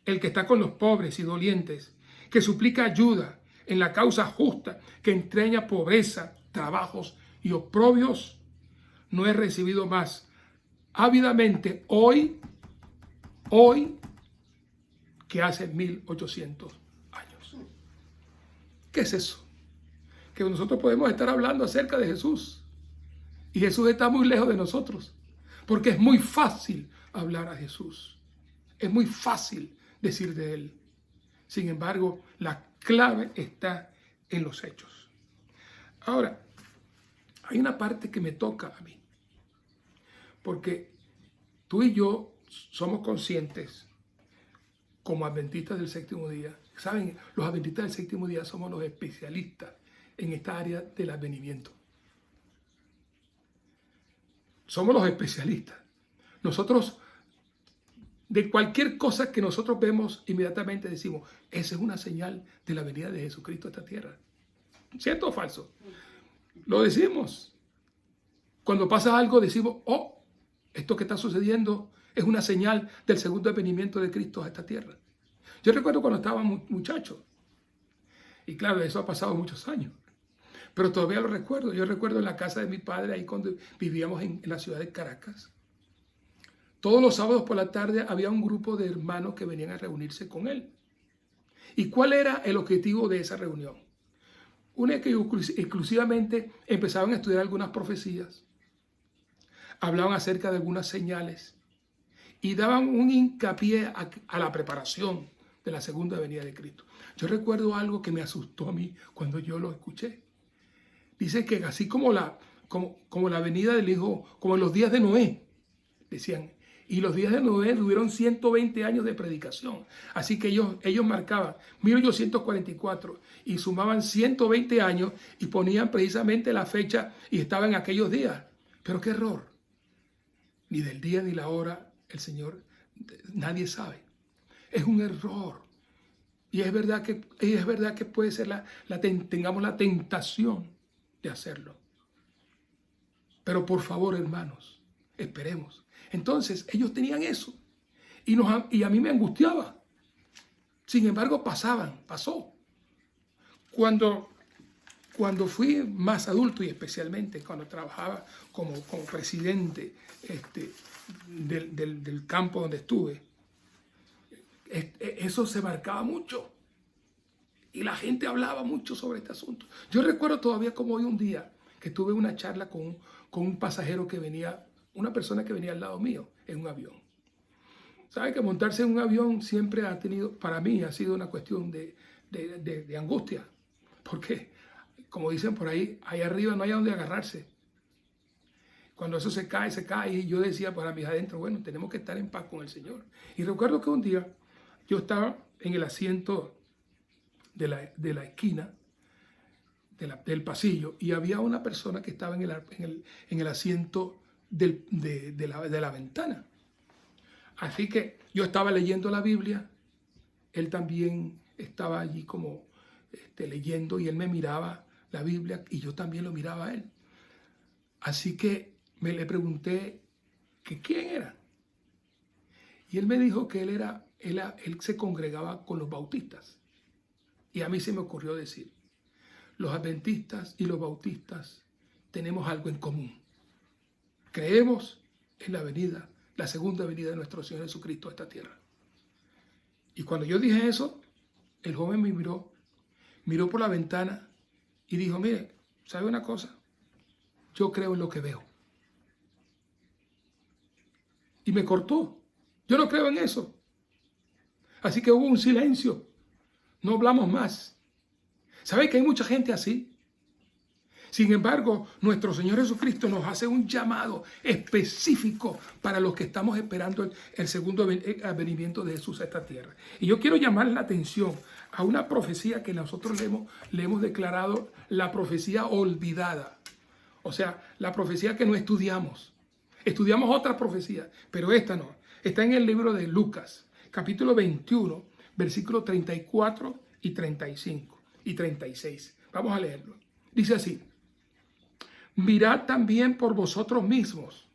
el que está con los pobres y dolientes, que suplica ayuda en la causa justa, que entraña pobreza, trabajos y oprobios. No he recibido más ávidamente hoy que hace 1800 años. ¿Qué es eso? Que nosotros podemos estar hablando acerca de Jesús y Jesús está muy lejos de nosotros, porque es muy fácil hablar a Jesús, es muy fácil decir de Él. Sin embargo, la clave está en los hechos. Ahora, hay una parte que me toca a mí, porque tú y yo somos conscientes como adventistas del séptimo día. Saben, los adventistas del séptimo día somos los especialistas en esta área del advenimiento. Somos los especialistas. Nosotros, de cualquier cosa que nosotros vemos, inmediatamente decimos, esa es una señal de la venida de Jesucristo a esta tierra. ¿Cierto o falso? Lo decimos. Cuando pasa algo decimos, oh, esto que está sucediendo es una señal del segundo advenimiento de Cristo a esta tierra. Yo recuerdo cuando estaba muchacho, y claro, eso ha pasado muchos años, pero todavía lo recuerdo. Yo recuerdo en la casa de mi padre, ahí cuando vivíamos en la ciudad de Caracas. Todos los sábados por la tarde había un grupo de hermanos que venían a reunirse con él. ¿Y cuál era el objetivo de esa reunión? una que exclusivamente empezaban a estudiar algunas profecías, hablaban acerca de algunas señales y daban un hincapié a la preparación de la segunda venida de Cristo. Yo recuerdo algo que me asustó a mí cuando yo lo escuché. Dice que así como la venida del Hijo, como en los días de Noé, decían, y los días de Noé tuvieron 120 años de predicación. Así que ellos marcaban 1844 y sumaban 120 años y ponían precisamente la fecha y estaba en aquellos días. Pero qué error. Ni del día ni la hora el Señor, nadie sabe. Es un error. Y es verdad que puede ser tengamos la tentación de hacerlo. Pero por favor, hermanos, esperemos. Entonces, ellos tenían eso. Y a mí me angustiaba. Sin embargo, pasó. Cuando fui más adulto y especialmente cuando trabajaba como presidente del campo donde estuve, eso se marcaba mucho. Y la gente hablaba mucho sobre este asunto. Yo recuerdo todavía como hoy un día que tuve una charla con un pasajero que venía, una persona que venía al lado mío en un avión. ¿Sabe que montarse en un avión siempre para mí ha sido una cuestión de angustia? Porque, como dicen por ahí arriba no hay a dónde agarrarse. Cuando eso se cae. Y yo decía para mis adentro, bueno, tenemos que estar en paz con el Señor. Y recuerdo que un día yo estaba en el asiento de la esquina del pasillo y había una persona que estaba en el asiento de la ventana. Así que yo estaba leyendo la Biblia, él también estaba allí como leyendo y él me miraba la Biblia y yo también lo miraba a él. Así que le pregunté que quién era. Y él me dijo que él se congregaba con los bautistas. Y a mí se me ocurrió decir, los adventistas y los bautistas tenemos algo en común. Creemos en la segunda venida de nuestro Señor Jesucristo a esta tierra. Y cuando yo dije eso, el joven me miró por la ventana y dijo, mire, ¿sabe una cosa? Yo creo en lo que veo. Y me cortó. Yo no creo en eso. Así que hubo un silencio. No hablamos más. ¿Sabe que hay mucha gente así? Sin embargo, nuestro Señor Jesucristo nos hace un llamado específico para los que estamos esperando el segundo advenimiento de Jesús a esta tierra. Y yo quiero llamar la atención a una profecía que nosotros le hemos declarado la profecía olvidada. O sea, la profecía que no estudiamos. Estudiamos otra profecía, pero esta no. Está en el libro de Lucas, capítulo 21, versículos 34 y 35 y 36. Vamos a leerlo. Dice así. Mirad también por vosotros mismos,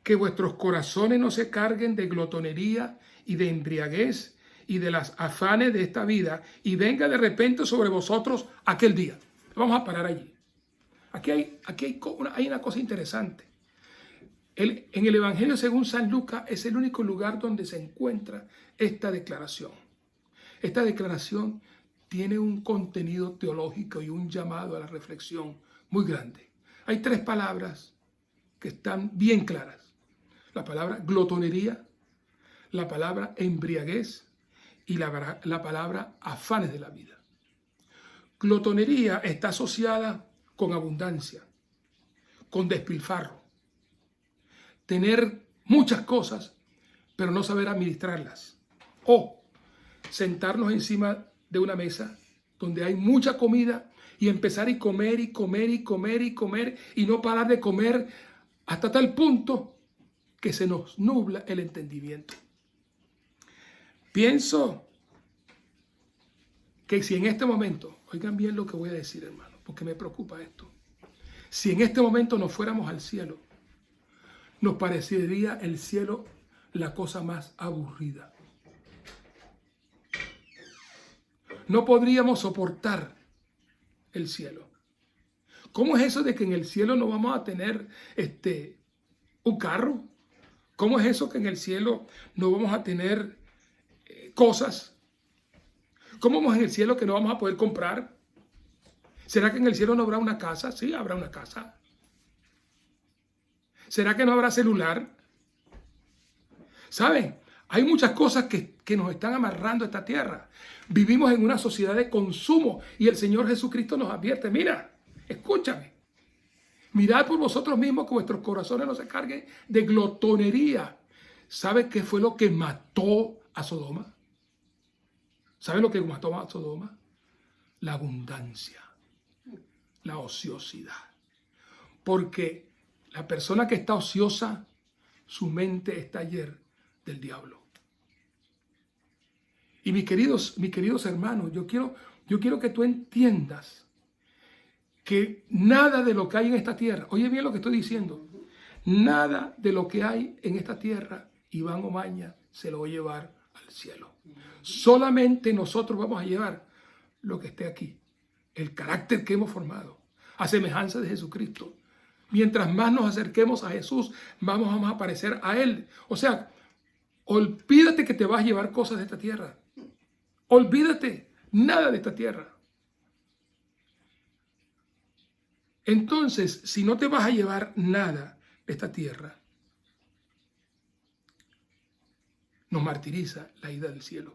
que vuestros corazones no se carguen de glotonería y de embriaguez y de las afanes de esta vida, y venga de repente sobre vosotros aquel día. Vamos a parar allí. Aquí hay una cosa interesante. En el Evangelio según San Lucas es el único lugar donde se encuentra esta declaración. Esta declaración tiene un contenido teológico y un llamado a la reflexión muy grande. Hay tres palabras que están bien claras. La palabra glotonería, la palabra embriaguez y la palabra afanes de la vida. Glotonería está asociada con abundancia, con despilfarro. Tener muchas cosas, pero no saber administrarlas. O sentarnos encima de una mesa donde hay mucha comida y empezar a comer y comer y comer y comer y no parar de comer hasta tal punto que se nos nubla el entendimiento. Pienso que si en este momento, oigan bien lo que voy a decir, hermano, porque me preocupa esto. Si en este momento nos fuéramos al cielo, nos parecería el cielo la cosa más aburrida. No podríamos soportar el cielo. ¿Cómo es eso de que en el cielo no vamos a tener un carro? ¿Cómo es eso que en el cielo no vamos a tener cosas? ¿Cómo es en el cielo que no vamos a poder comprar? ¿Será que en el cielo no habrá una casa? Sí, habrá una casa. ¿Será que no habrá celular? ¿Saben? Hay muchas cosas que nos están amarrando a esta tierra. Vivimos en una sociedad de consumo y el Señor Jesucristo nos advierte, mira, escúchame, mirad por vosotros mismos que vuestros corazones no se carguen de glotonería. ¿Sabe qué fue lo que mató a Sodoma? ¿Sabe lo que mató a Sodoma? La abundancia, la ociosidad. Porque la persona que está ociosa, su mente está llena del diablo. Y mis queridos hermanos, yo quiero que tú entiendas que nada de lo que hay en esta tierra, oye bien lo que estoy diciendo, nada de lo que hay en esta tierra, Iván Omaña se lo va a llevar al cielo. Solamente nosotros vamos a llevar lo que esté aquí, el carácter que hemos formado, a semejanza de Jesucristo. Mientras más nos acerquemos a Jesús, vamos a parecer a Él. O sea, olvídate que te vas a llevar cosas de esta tierra. Olvídate, nada de esta tierra. Entonces, si no te vas a llevar nada de esta tierra, nos martiriza la ida del cielo.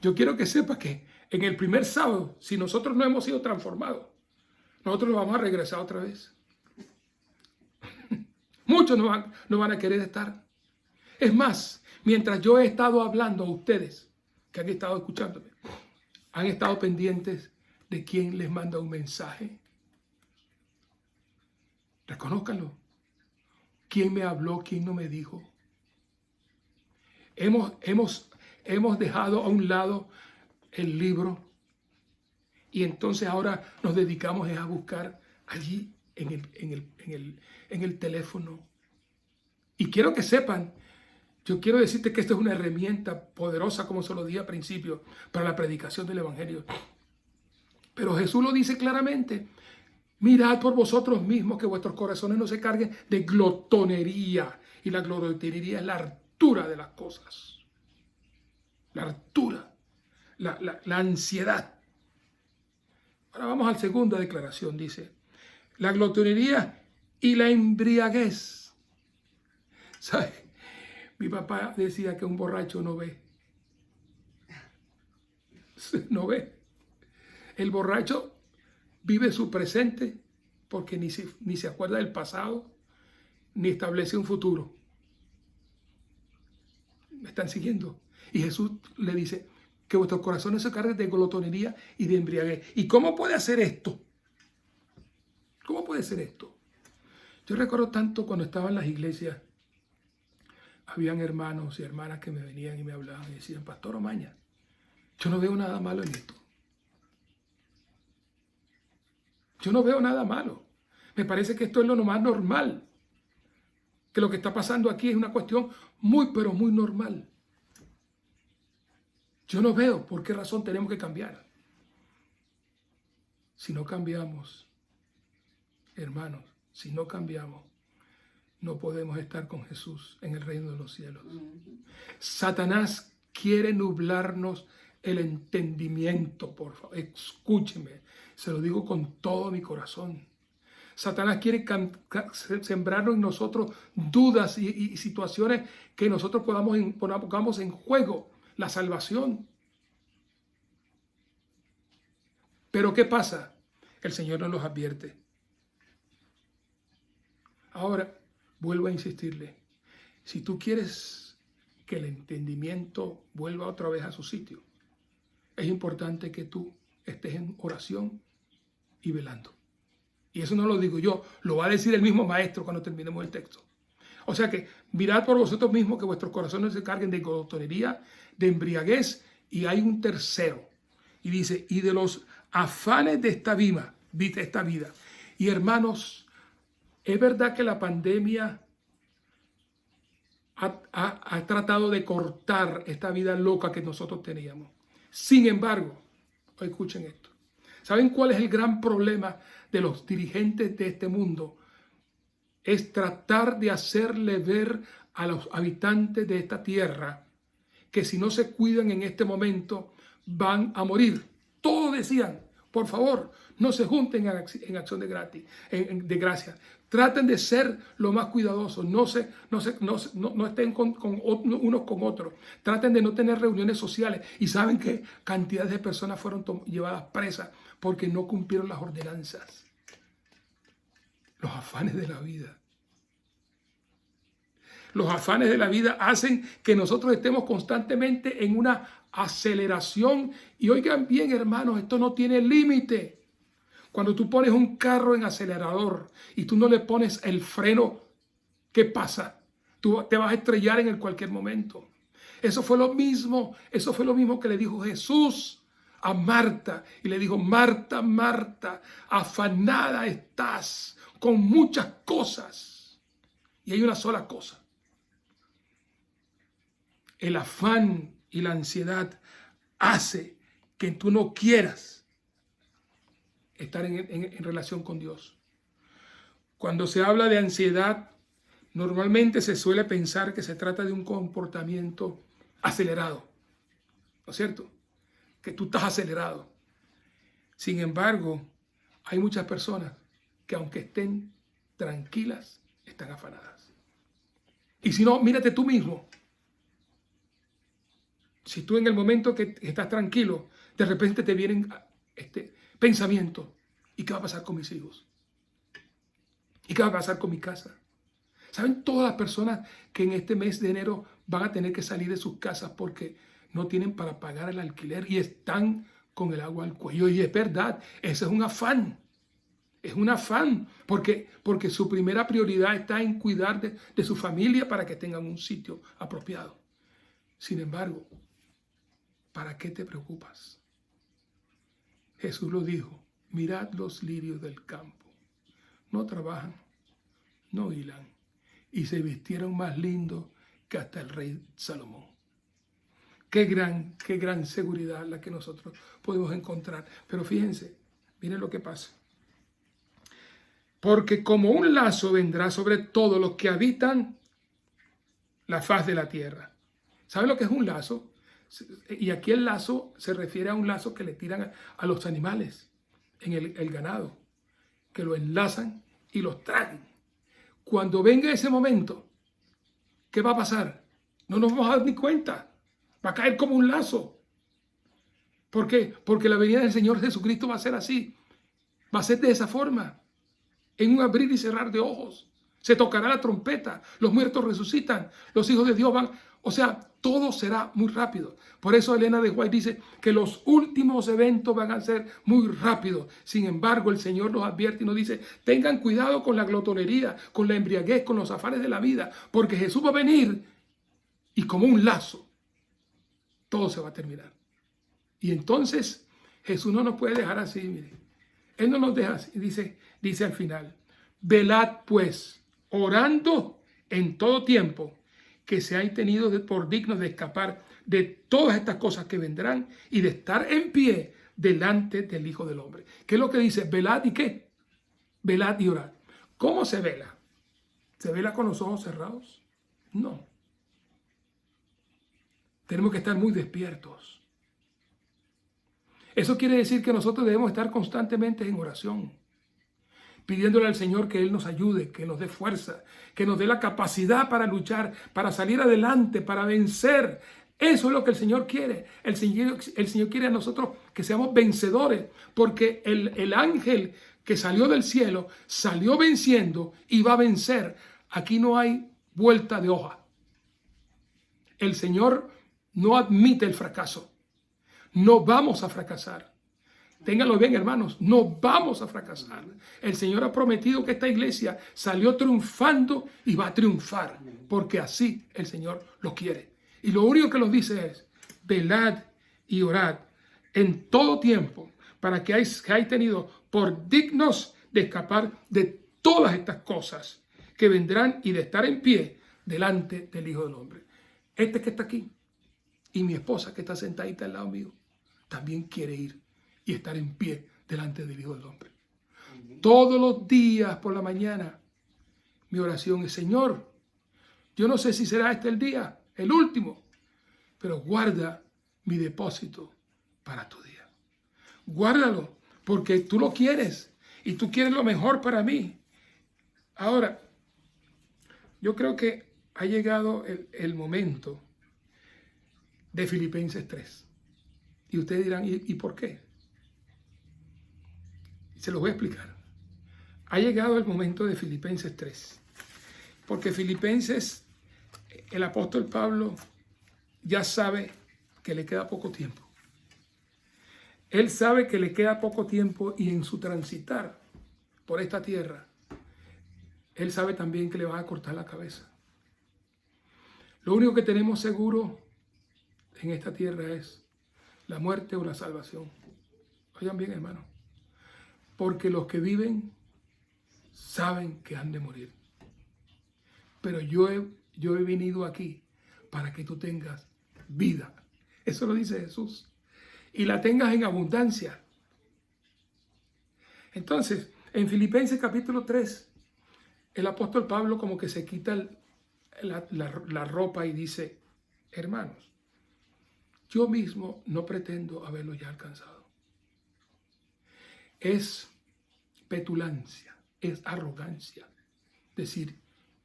Yo quiero que sepas que en el primer sábado, si nosotros no hemos sido transformados, nosotros nos vamos a regresar otra vez. Muchos no van a querer estar. Es más, mientras yo he estado hablando a ustedes, que han estado escuchándome, han estado pendientes de quién les manda un mensaje. Reconózcanlo. ¿Quién me habló? ¿Quién no me dijo? Hemos dejado a un lado el libro y entonces ahora nos dedicamos a buscar allí en el teléfono. Y quiero que sepan, yo quiero decirte que esta es una herramienta poderosa, como se lo dije al principio, para la predicación del Evangelio. Pero Jesús lo dice claramente, mirad por vosotros mismos que vuestros corazones no se carguen de glotonería. Y la glotonería es la hartura de las cosas. La hartura, la ansiedad. Ahora vamos a la segunda declaración, dice, la glotonería y la embriaguez. ¿Sabes? Mi papá decía que un borracho no ve. No ve. El borracho vive su presente porque ni se acuerda del pasado, ni establece un futuro. ¿Me están siguiendo? Y Jesús le dice que vuestros corazones se carguen de glotonería y de embriaguez. ¿Y cómo puede hacer esto? ¿Cómo puede ser esto? Yo recuerdo tanto cuando estaba en las iglesias, habían hermanos y hermanas que me venían y me hablaban y decían, Pastor Omaña, yo no veo nada malo en esto. Yo no veo nada malo. Me parece que esto es lo más normal. Que lo que está pasando aquí es una cuestión muy, pero muy normal. Yo no veo por qué razón tenemos que cambiar. Si no cambiamos, hermanos, si no cambiamos, no podemos estar con Jesús en el reino de los cielos. Satanás quiere nublarnos el entendimiento, por favor. Escúcheme, se lo digo con todo mi corazón. Satanás quiere sembrarnos en nosotros dudas y situaciones que nosotros pongamos en juego la salvación. Pero ¿qué pasa? El Señor nos los advierte. Ahora, vuelvo a insistirle. Si tú quieres que el entendimiento vuelva otra vez a su sitio, es importante que tú estés en oración y velando. Y eso no lo digo yo, lo va a decir el mismo maestro cuando terminemos el texto. O sea que mirad por vosotros mismos que vuestros corazones se carguen de glotonería, de embriaguez, y hay un tercero. Y dice, y de los afanes de esta vida. Y hermanos, es verdad que la pandemia ha tratado de cortar esta vida loca que nosotros teníamos. Sin embargo, escuchen esto. ¿Saben cuál es el gran problema de los dirigentes de este mundo? Es tratar de hacerle ver a los habitantes de esta tierra que si no se cuidan en este momento van a morir. Todos decían, por favor, no se junten en acción de gracia. Traten de ser lo más cuidadosos. No estén unos con otros. Traten de no tener reuniones sociales. Y saben que cantidades de personas fueron llevadas presas porque no cumplieron las ordenanzas. Los afanes de la vida. Los afanes de la vida hacen que nosotros estemos constantemente en una aceleración. Y oigan bien, hermanos, esto no tiene límite. Cuando tú pones un carro en acelerador y tú no le pones el freno, ¿qué pasa? Tú te vas a estrellar en cualquier momento. Eso fue lo mismo que le dijo Jesús a Marta. Y le dijo, Marta, Marta, afanada estás con muchas cosas. Y hay una sola cosa. El afán y la ansiedad hace que tú no quieras estar en relación con Dios. Cuando se habla de ansiedad, normalmente se suele pensar que se trata de un comportamiento acelerado, ¿no es cierto? Que tú estás acelerado. Sin embargo, hay muchas personas que aunque estén tranquilas, están afanadas. Y si no, mírate tú mismo. Si tú en el momento que estás tranquilo, de repente te vienen pensamientos. ¿Y qué va a pasar con mis hijos? ¿Y qué va a pasar con mi casa? ¿Saben todas las personas que en este mes de enero van a tener que salir de sus casas porque no tienen para pagar el alquiler y están con el agua al cuello? Y es verdad, ese es un afán. Es un afán porque su primera prioridad está en cuidar de su familia para que tengan un sitio apropiado. Sin embargo, ¿para qué te preocupas? Jesús lo dijo, mirad los lirios del campo. No trabajan, no hilan, y se vistieron más lindos que hasta el rey Salomón. Qué gran seguridad la que nosotros podemos encontrar. Pero fíjense, miren lo que pasa. Porque como un lazo vendrá sobre todos los que habitan la faz de la tierra. ¿Saben lo que es un lazo? Y aquí el lazo se refiere a un lazo que le tiran a los animales, en el ganado, que lo enlazan y los traen. Cuando venga ese momento, ¿qué va a pasar? No nos vamos a dar ni cuenta. Va a caer como un lazo. ¿Por qué? Porque la venida del Señor Jesucristo va a ser así. Va a ser de esa forma. En un abrir y cerrar de ojos. Se tocará la trompeta. Los muertos resucitan. Los hijos de Dios van. O sea, todo será muy rápido. Por eso Elena de White dice que los últimos eventos van a ser muy rápidos. Sin embargo, el Señor nos advierte y nos dice, tengan cuidado con la glotonería, con la embriaguez, con los afanes de la vida, porque Jesús va a venir y como un lazo, todo se va a terminar. Y entonces Jesús no nos puede dejar así, mire. Él no nos deja así. Dice al final, velad pues, orando en todo tiempo, que seáis tenidos por dignos de escapar de todas estas cosas que vendrán y de estar en pie delante del Hijo del Hombre. ¿Qué es lo que dice? Velad y qué? Velad y orad. ¿Cómo se vela? ¿Se vela con los ojos cerrados? No. Tenemos que estar muy despiertos. Eso quiere decir que nosotros debemos estar constantemente en oración, pidiéndole al Señor que Él nos ayude, que nos dé fuerza, que nos dé la capacidad para luchar, para salir adelante, para vencer. Eso es lo que el Señor quiere. El Señor quiere a nosotros que seamos vencedores, porque el ángel que salió del cielo salió venciendo y va a vencer. Aquí no hay vuelta de hoja. El Señor no admite el fracaso. No vamos a fracasar. Ténganlo bien, hermanos, no vamos a fracasar. El Señor ha prometido que esta iglesia salió triunfando y va a triunfar, porque así el Señor lo quiere. Y lo único que nos dice es, velad y orad en todo tiempo, para que hayáis tenido por dignos de escapar de todas estas cosas que vendrán y de estar en pie delante del Hijo del Hombre. Este que está aquí y mi esposa que está sentadita al lado mío, también quiere ir y estar en pie delante del Hijo del Hombre. Todos los días por la mañana, mi oración es, Señor, yo no sé si será este el día, el último, pero guarda mi depósito para tu día. Guárdalo, porque tú lo quieres y tú quieres lo mejor para mí. Ahora, yo creo que ha llegado el momento de Filipenses 3. Y ustedes dirán, ¿y por qué? Se los voy a explicar. Ha llegado el momento de Filipenses 3. Porque Filipenses, el apóstol Pablo ya sabe que le queda poco tiempo. Él sabe que le queda poco tiempo y en su transitar por esta tierra, él sabe también que le van a cortar la cabeza. Lo único que tenemos seguro en esta tierra es la muerte o la salvación. Oigan bien, hermano. Porque los que viven saben que han de morir. Pero yo he venido aquí para que tú tengas vida. Eso lo dice Jesús. Y la tengas en abundancia. Entonces, en Filipenses capítulo 3, el apóstol Pablo como que se quita la ropa y dice, hermanos, yo mismo no pretendo haberlo ya alcanzado. Es petulancia, es arrogancia. Decir,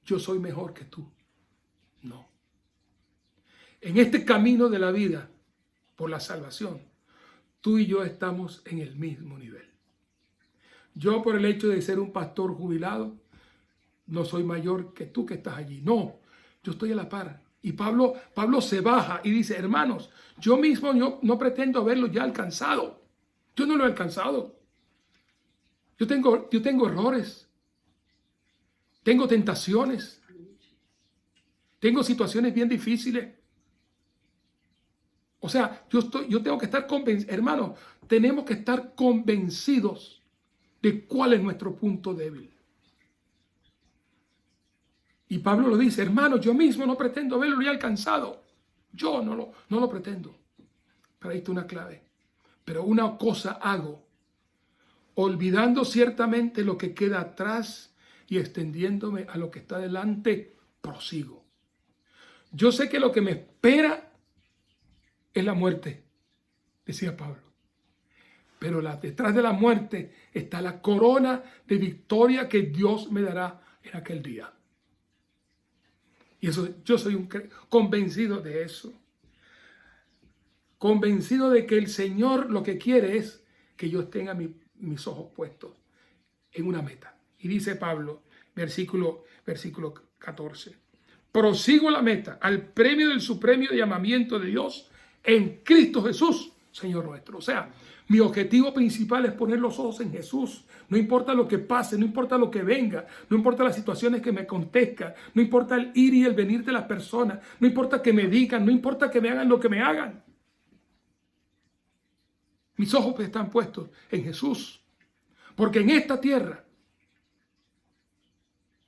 yo soy mejor que tú. No. En este camino de la vida, por la salvación, tú y yo estamos en el mismo nivel. Yo por el hecho de ser un pastor jubilado, no soy mayor que tú que estás allí. No, yo estoy a la par. Y Pablo se baja y dice, hermanos, yo mismo no pretendo haberlo ya alcanzado. Yo no lo he alcanzado. Yo tengo errores. Tengo tentaciones. Tengo situaciones bien difíciles. O sea, yo tengo que estar convencido. Hermanos, tenemos que estar convencidos de cuál es nuestro punto débil. Y Pablo lo dice, hermanos, yo mismo no pretendo haberlo ya alcanzado. Yo no lo pretendo. Pero ahí está una clave. Pero una cosa hago, olvidando ciertamente lo que queda atrás y extendiéndome a lo que está delante, prosigo. Yo sé que lo que me espera es la muerte, decía Pablo. Pero detrás de la muerte está la corona de victoria que Dios me dará en aquel día. Y eso, yo soy convencido de eso. Convencido de que el Señor lo que quiere es que yo tenga mis ojos puestos en una meta. Y dice Pablo, versículo 14. Prosigo la meta, al premio del supremo llamamiento de Dios en Cristo Jesús, Señor nuestro. O sea, mi objetivo principal es poner los ojos en Jesús. No importa lo que pase, no importa lo que venga, no importa las situaciones que me acontezcan, no importa el ir y el venir de las personas, no importa que me digan, no importa que me hagan lo que me hagan. Mis ojos están puestos en Jesús. Porque en esta tierra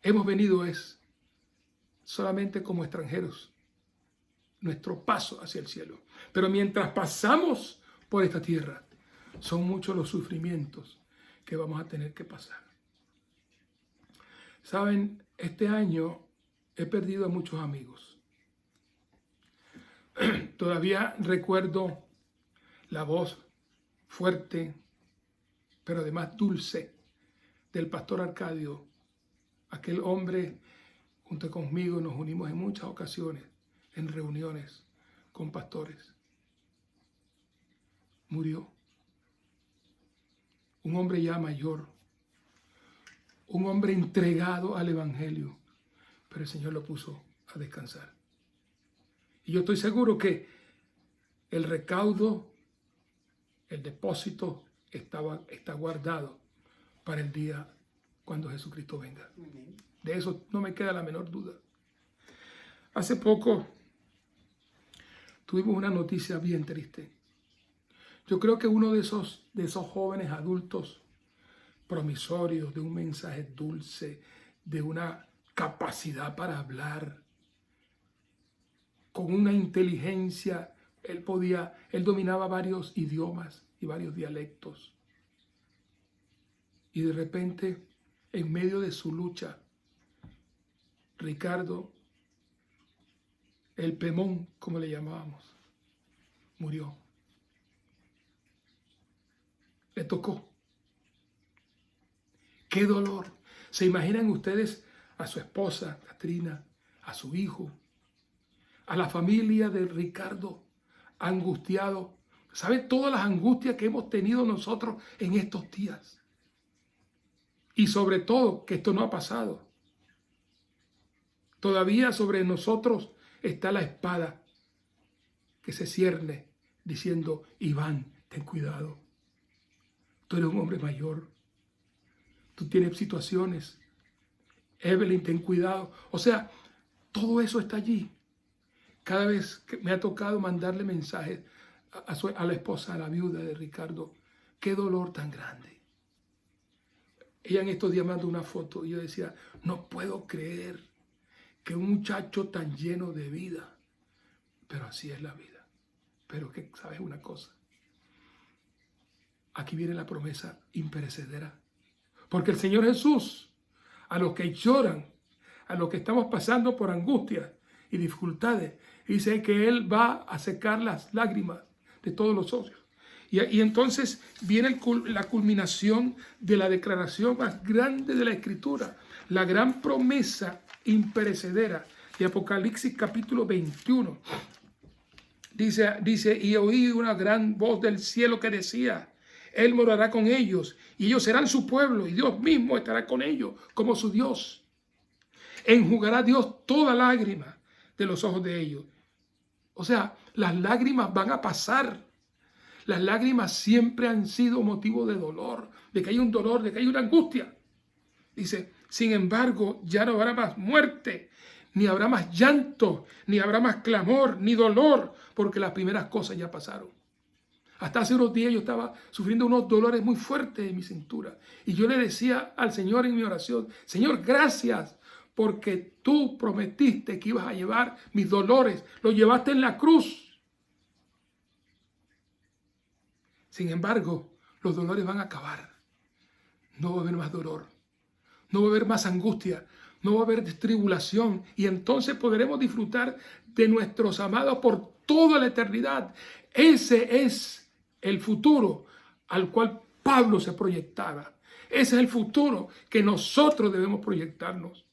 hemos venido solamente como extranjeros. Nuestro paso hacia el cielo. Pero mientras pasamos por esta tierra, son muchos los sufrimientos que vamos a tener que pasar. Saben, este año he perdido a muchos amigos. Todavía recuerdo la voz fuerte, pero además dulce, del pastor Arcadio. Aquel hombre, junto conmigo, nos unimos en muchas ocasiones, en reuniones con pastores. Murió. Un hombre ya mayor, un hombre entregado al Evangelio, pero el Señor lo puso a descansar. Y yo estoy seguro que el recaudo, el depósito está guardado para el día cuando Jesucristo venga. De eso no me queda la menor duda. Hace poco tuvimos una noticia bien triste. Yo creo que uno de esos jóvenes adultos promisorios, de un mensaje dulce, de una capacidad para hablar, con una inteligencia, él dominaba varios idiomas y varios dialectos. Y de repente, en medio de su lucha, Ricardo, el Pemón, como le llamábamos, murió. Le tocó. ¡Qué dolor! ¿Se imaginan ustedes a su esposa, Katrina, a su hijo, a la familia de Ricardo, angustiado? ¿Saben todas las angustias que hemos tenido nosotros en estos días? Y sobre todo que esto no ha pasado. Todavía sobre nosotros está la espada que se cierne diciendo: Iván, ten cuidado. Tú eres un hombre mayor. Tú tienes situaciones. Evelyn, ten cuidado. O sea, todo eso está allí. Cada vez que me ha tocado mandarle mensajes a la esposa, a la viuda de Ricardo, qué dolor tan grande. Ella en estos días mandó una foto y yo decía: no puedo creer que un muchacho tan lleno de vida, pero así es la vida. Pero que, ¿sabes una cosa? Aquí viene la promesa imperecedera. Porque el Señor Jesús, a los que lloran, a los que estamos pasando por angustias y dificultades, dice que Él va a secar las lágrimas de todos los ojos. Y entonces viene la culminación de la declaración más grande de la Escritura, la gran promesa imperecedera de Apocalipsis capítulo 21. Dice, y oí una gran voz del cielo que decía: Él morará con ellos, y ellos serán su pueblo, y Dios mismo estará con ellos como su Dios. Enjugará Dios toda lágrima de los ojos de ellos. O sea, las lágrimas van a pasar. Las lágrimas siempre han sido motivo de dolor, de que hay un dolor, de que hay una angustia. Dice, sin embargo, ya no habrá más muerte, ni habrá más llanto, ni habrá más clamor, ni dolor, porque las primeras cosas ya pasaron. Hasta hace unos días yo estaba sufriendo unos dolores muy fuertes en mi cintura. Y yo le decía al Señor en mi oración: Señor, gracias, porque tú prometiste que ibas a llevar mis dolores. Los llevaste en la cruz. Sin embargo, los dolores van a acabar. No va a haber más dolor. No va a haber más angustia. No va a haber tribulación. Y entonces podremos disfrutar de nuestros amados por toda la eternidad. Ese es el futuro al cual Pablo se proyectaba. Ese es el futuro que nosotros debemos proyectarnos.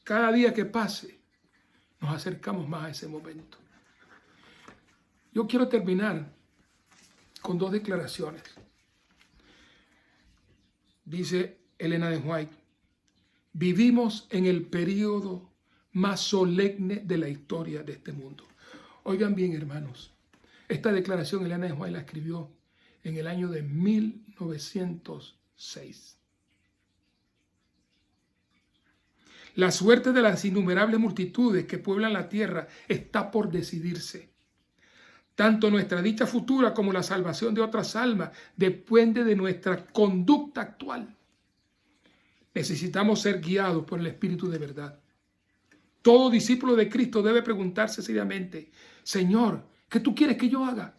Cada día que pase, nos acercamos más a ese momento. Yo quiero terminar con dos declaraciones. Dice Elena de White: vivimos en el periodo más solemne de la historia de este mundo. Oigan bien, hermanos, esta declaración Elena de White la escribió en el año de 1906. La suerte de las innumerables multitudes que pueblan la tierra está por decidirse. Tanto nuestra dicha futura como la salvación de otras almas depende de nuestra conducta actual. Necesitamos ser guiados por el Espíritu de verdad. Todo discípulo de Cristo debe preguntarse seriamente: Señor, ¿qué tú quieres que yo haga?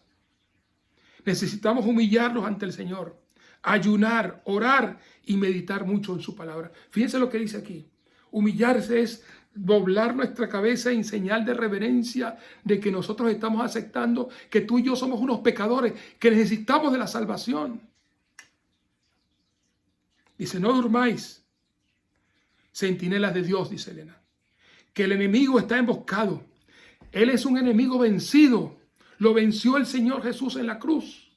Necesitamos humillarnos ante el Señor, ayunar, orar y meditar mucho en su palabra. Fíjense lo que dice aquí. Humillarse es doblar nuestra cabeza en señal de reverencia de que nosotros estamos aceptando que tú y yo somos unos pecadores, que necesitamos de la salvación. Dice: no durmáis, centinelas de Dios, dice Elena, que el enemigo está emboscado. Él es un enemigo vencido. Lo venció el Señor Jesús en la cruz.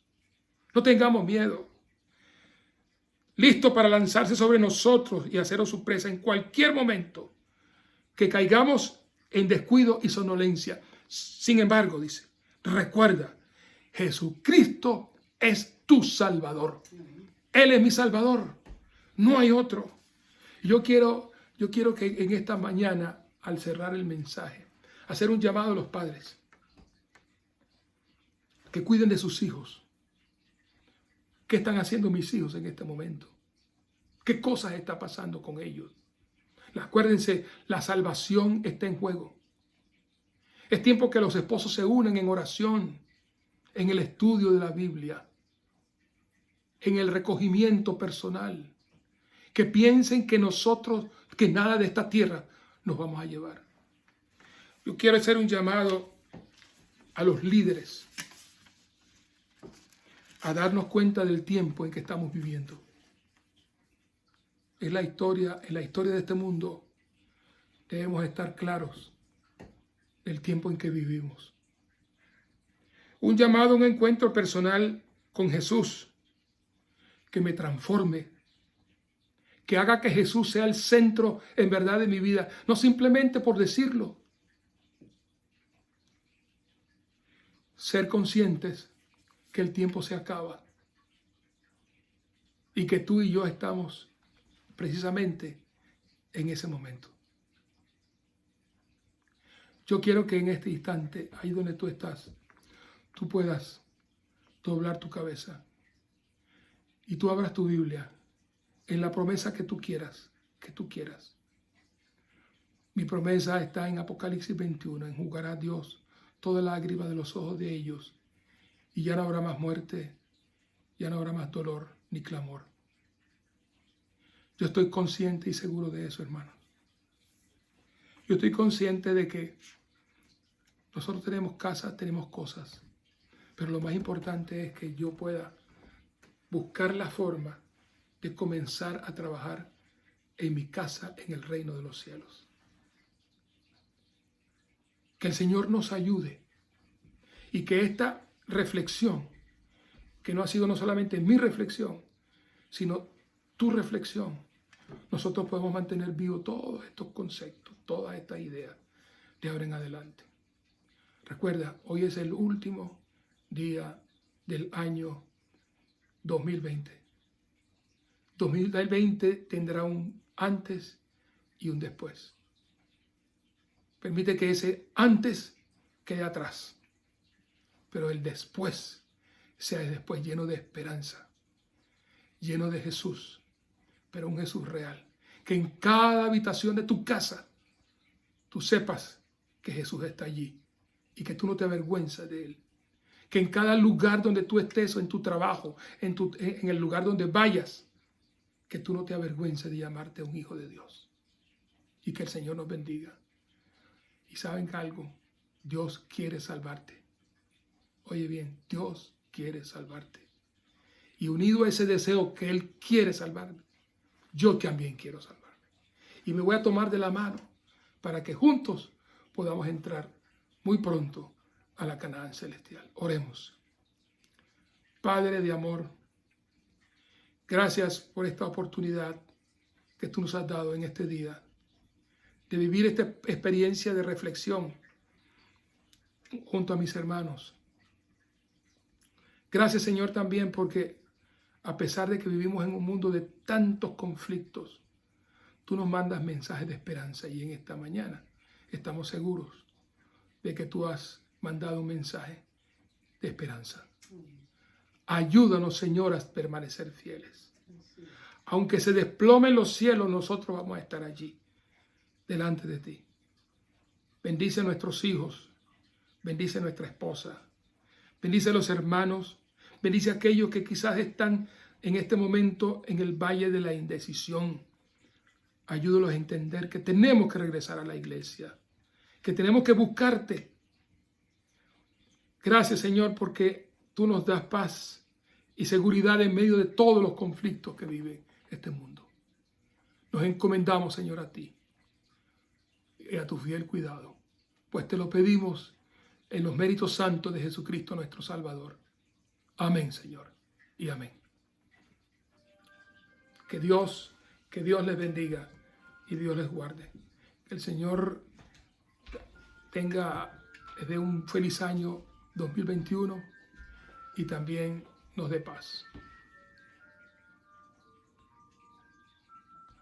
No tengamos miedo. Listo para lanzarse sobre nosotros y haceros su presa en cualquier momento que caigamos en descuido y somnolencia. Sin embargo, dice, recuerda, Jesucristo es tu Salvador. Él es mi Salvador. No hay otro. Yo quiero que en esta mañana, al cerrar el mensaje, hacer un llamado a los padres que cuiden de sus hijos. ¿Qué están haciendo mis hijos en este momento? ¿Qué cosas está pasando con ellos? Acuérdense, la salvación está en juego. Es tiempo que los esposos se unan en oración, en el estudio de la Biblia, en el recogimiento personal. Que piensen que nosotros, que nada de esta tierra nos vamos a llevar. Yo quiero hacer un llamado a los líderes. a darnos cuenta del tiempo en que estamos viviendo. En la historia de este mundo debemos estar claros del tiempo en que vivimos. Un llamado a un encuentro personal con Jesús que me transforme, que haga que Jesús sea el centro en verdad de mi vida, no simplemente por decirlo. Ser conscientes que el tiempo se acaba y que tú y yo estamos precisamente en ese momento. Yo quiero que en este instante, ahí donde tú estás, tú puedas doblar tu cabeza y tú abras tu Biblia en la promesa que tú quieras, Mi promesa está en Apocalipsis 21, enjugará Dios toda lágrima de los ojos de ellos, y ya no habrá más muerte, ya no habrá más dolor ni clamor. Yo estoy consciente y seguro de eso, hermanos. Yo estoy consciente de que nosotros tenemos casa, tenemos cosas, pero lo más importante es que yo pueda buscar la forma de comenzar a trabajar en mi casa, en el reino de los cielos. Que el Señor nos ayude y que esta reflexión, que no ha sido no solamente mi reflexión, sino tu reflexión, nosotros podemos mantener vivo todos estos conceptos, todas estas ideas de ahora en adelante. Recuerda, hoy es el último día del año 2020. 2020 tendrá un antes y un después. Permite que ese antes quede atrás, pero el después sea el después lleno de esperanza, lleno de Jesús, pero un Jesús real. Que en cada habitación de tu casa tú sepas que Jesús está allí y que tú no te avergüenzas de Él. Que en cada lugar donde tú estés o en tu trabajo, en el lugar donde vayas, que tú no te avergüences de llamarte un hijo de Dios. Y que el Señor nos bendiga. Y saben algo, Dios quiere salvarte. Oye bien, Dios quiere salvarte. Y unido a ese deseo que Él quiere salvarme, yo también quiero salvarme. Y me voy a tomar de la mano para que juntos podamos entrar muy pronto a la Canaán celestial. Oremos. Padre de amor, gracias por esta oportunidad que tú nos has dado en este día de vivir esta experiencia de reflexión junto a mis hermanos. Gracias, Señor, también porque a pesar de que vivimos en un mundo de tantos conflictos, tú nos mandas mensajes de esperanza y en esta mañana estamos seguros de que tú has mandado un mensaje de esperanza. Ayúdanos, Señor, a permanecer fieles. Aunque se desplomen los cielos, nosotros vamos a estar allí, delante de ti. Bendice a nuestros hijos, bendice a nuestra esposa, bendice a los hermanos, bendice a aquellos que quizás están en este momento en el valle de la indecisión. Ayúdalos a entender que tenemos que regresar a la iglesia, que tenemos que buscarte. Gracias, Señor, porque tú nos das paz y seguridad en medio de todos los conflictos que vive este mundo. Nos encomendamos, Señor, a ti y a tu fiel cuidado, pues te lo pedimos en los méritos santos de Jesucristo nuestro Salvador. Amén, Señor, y amén. Que Dios les bendiga y Dios les guarde. Que el Señor les dé un feliz año 2021 y también nos dé paz.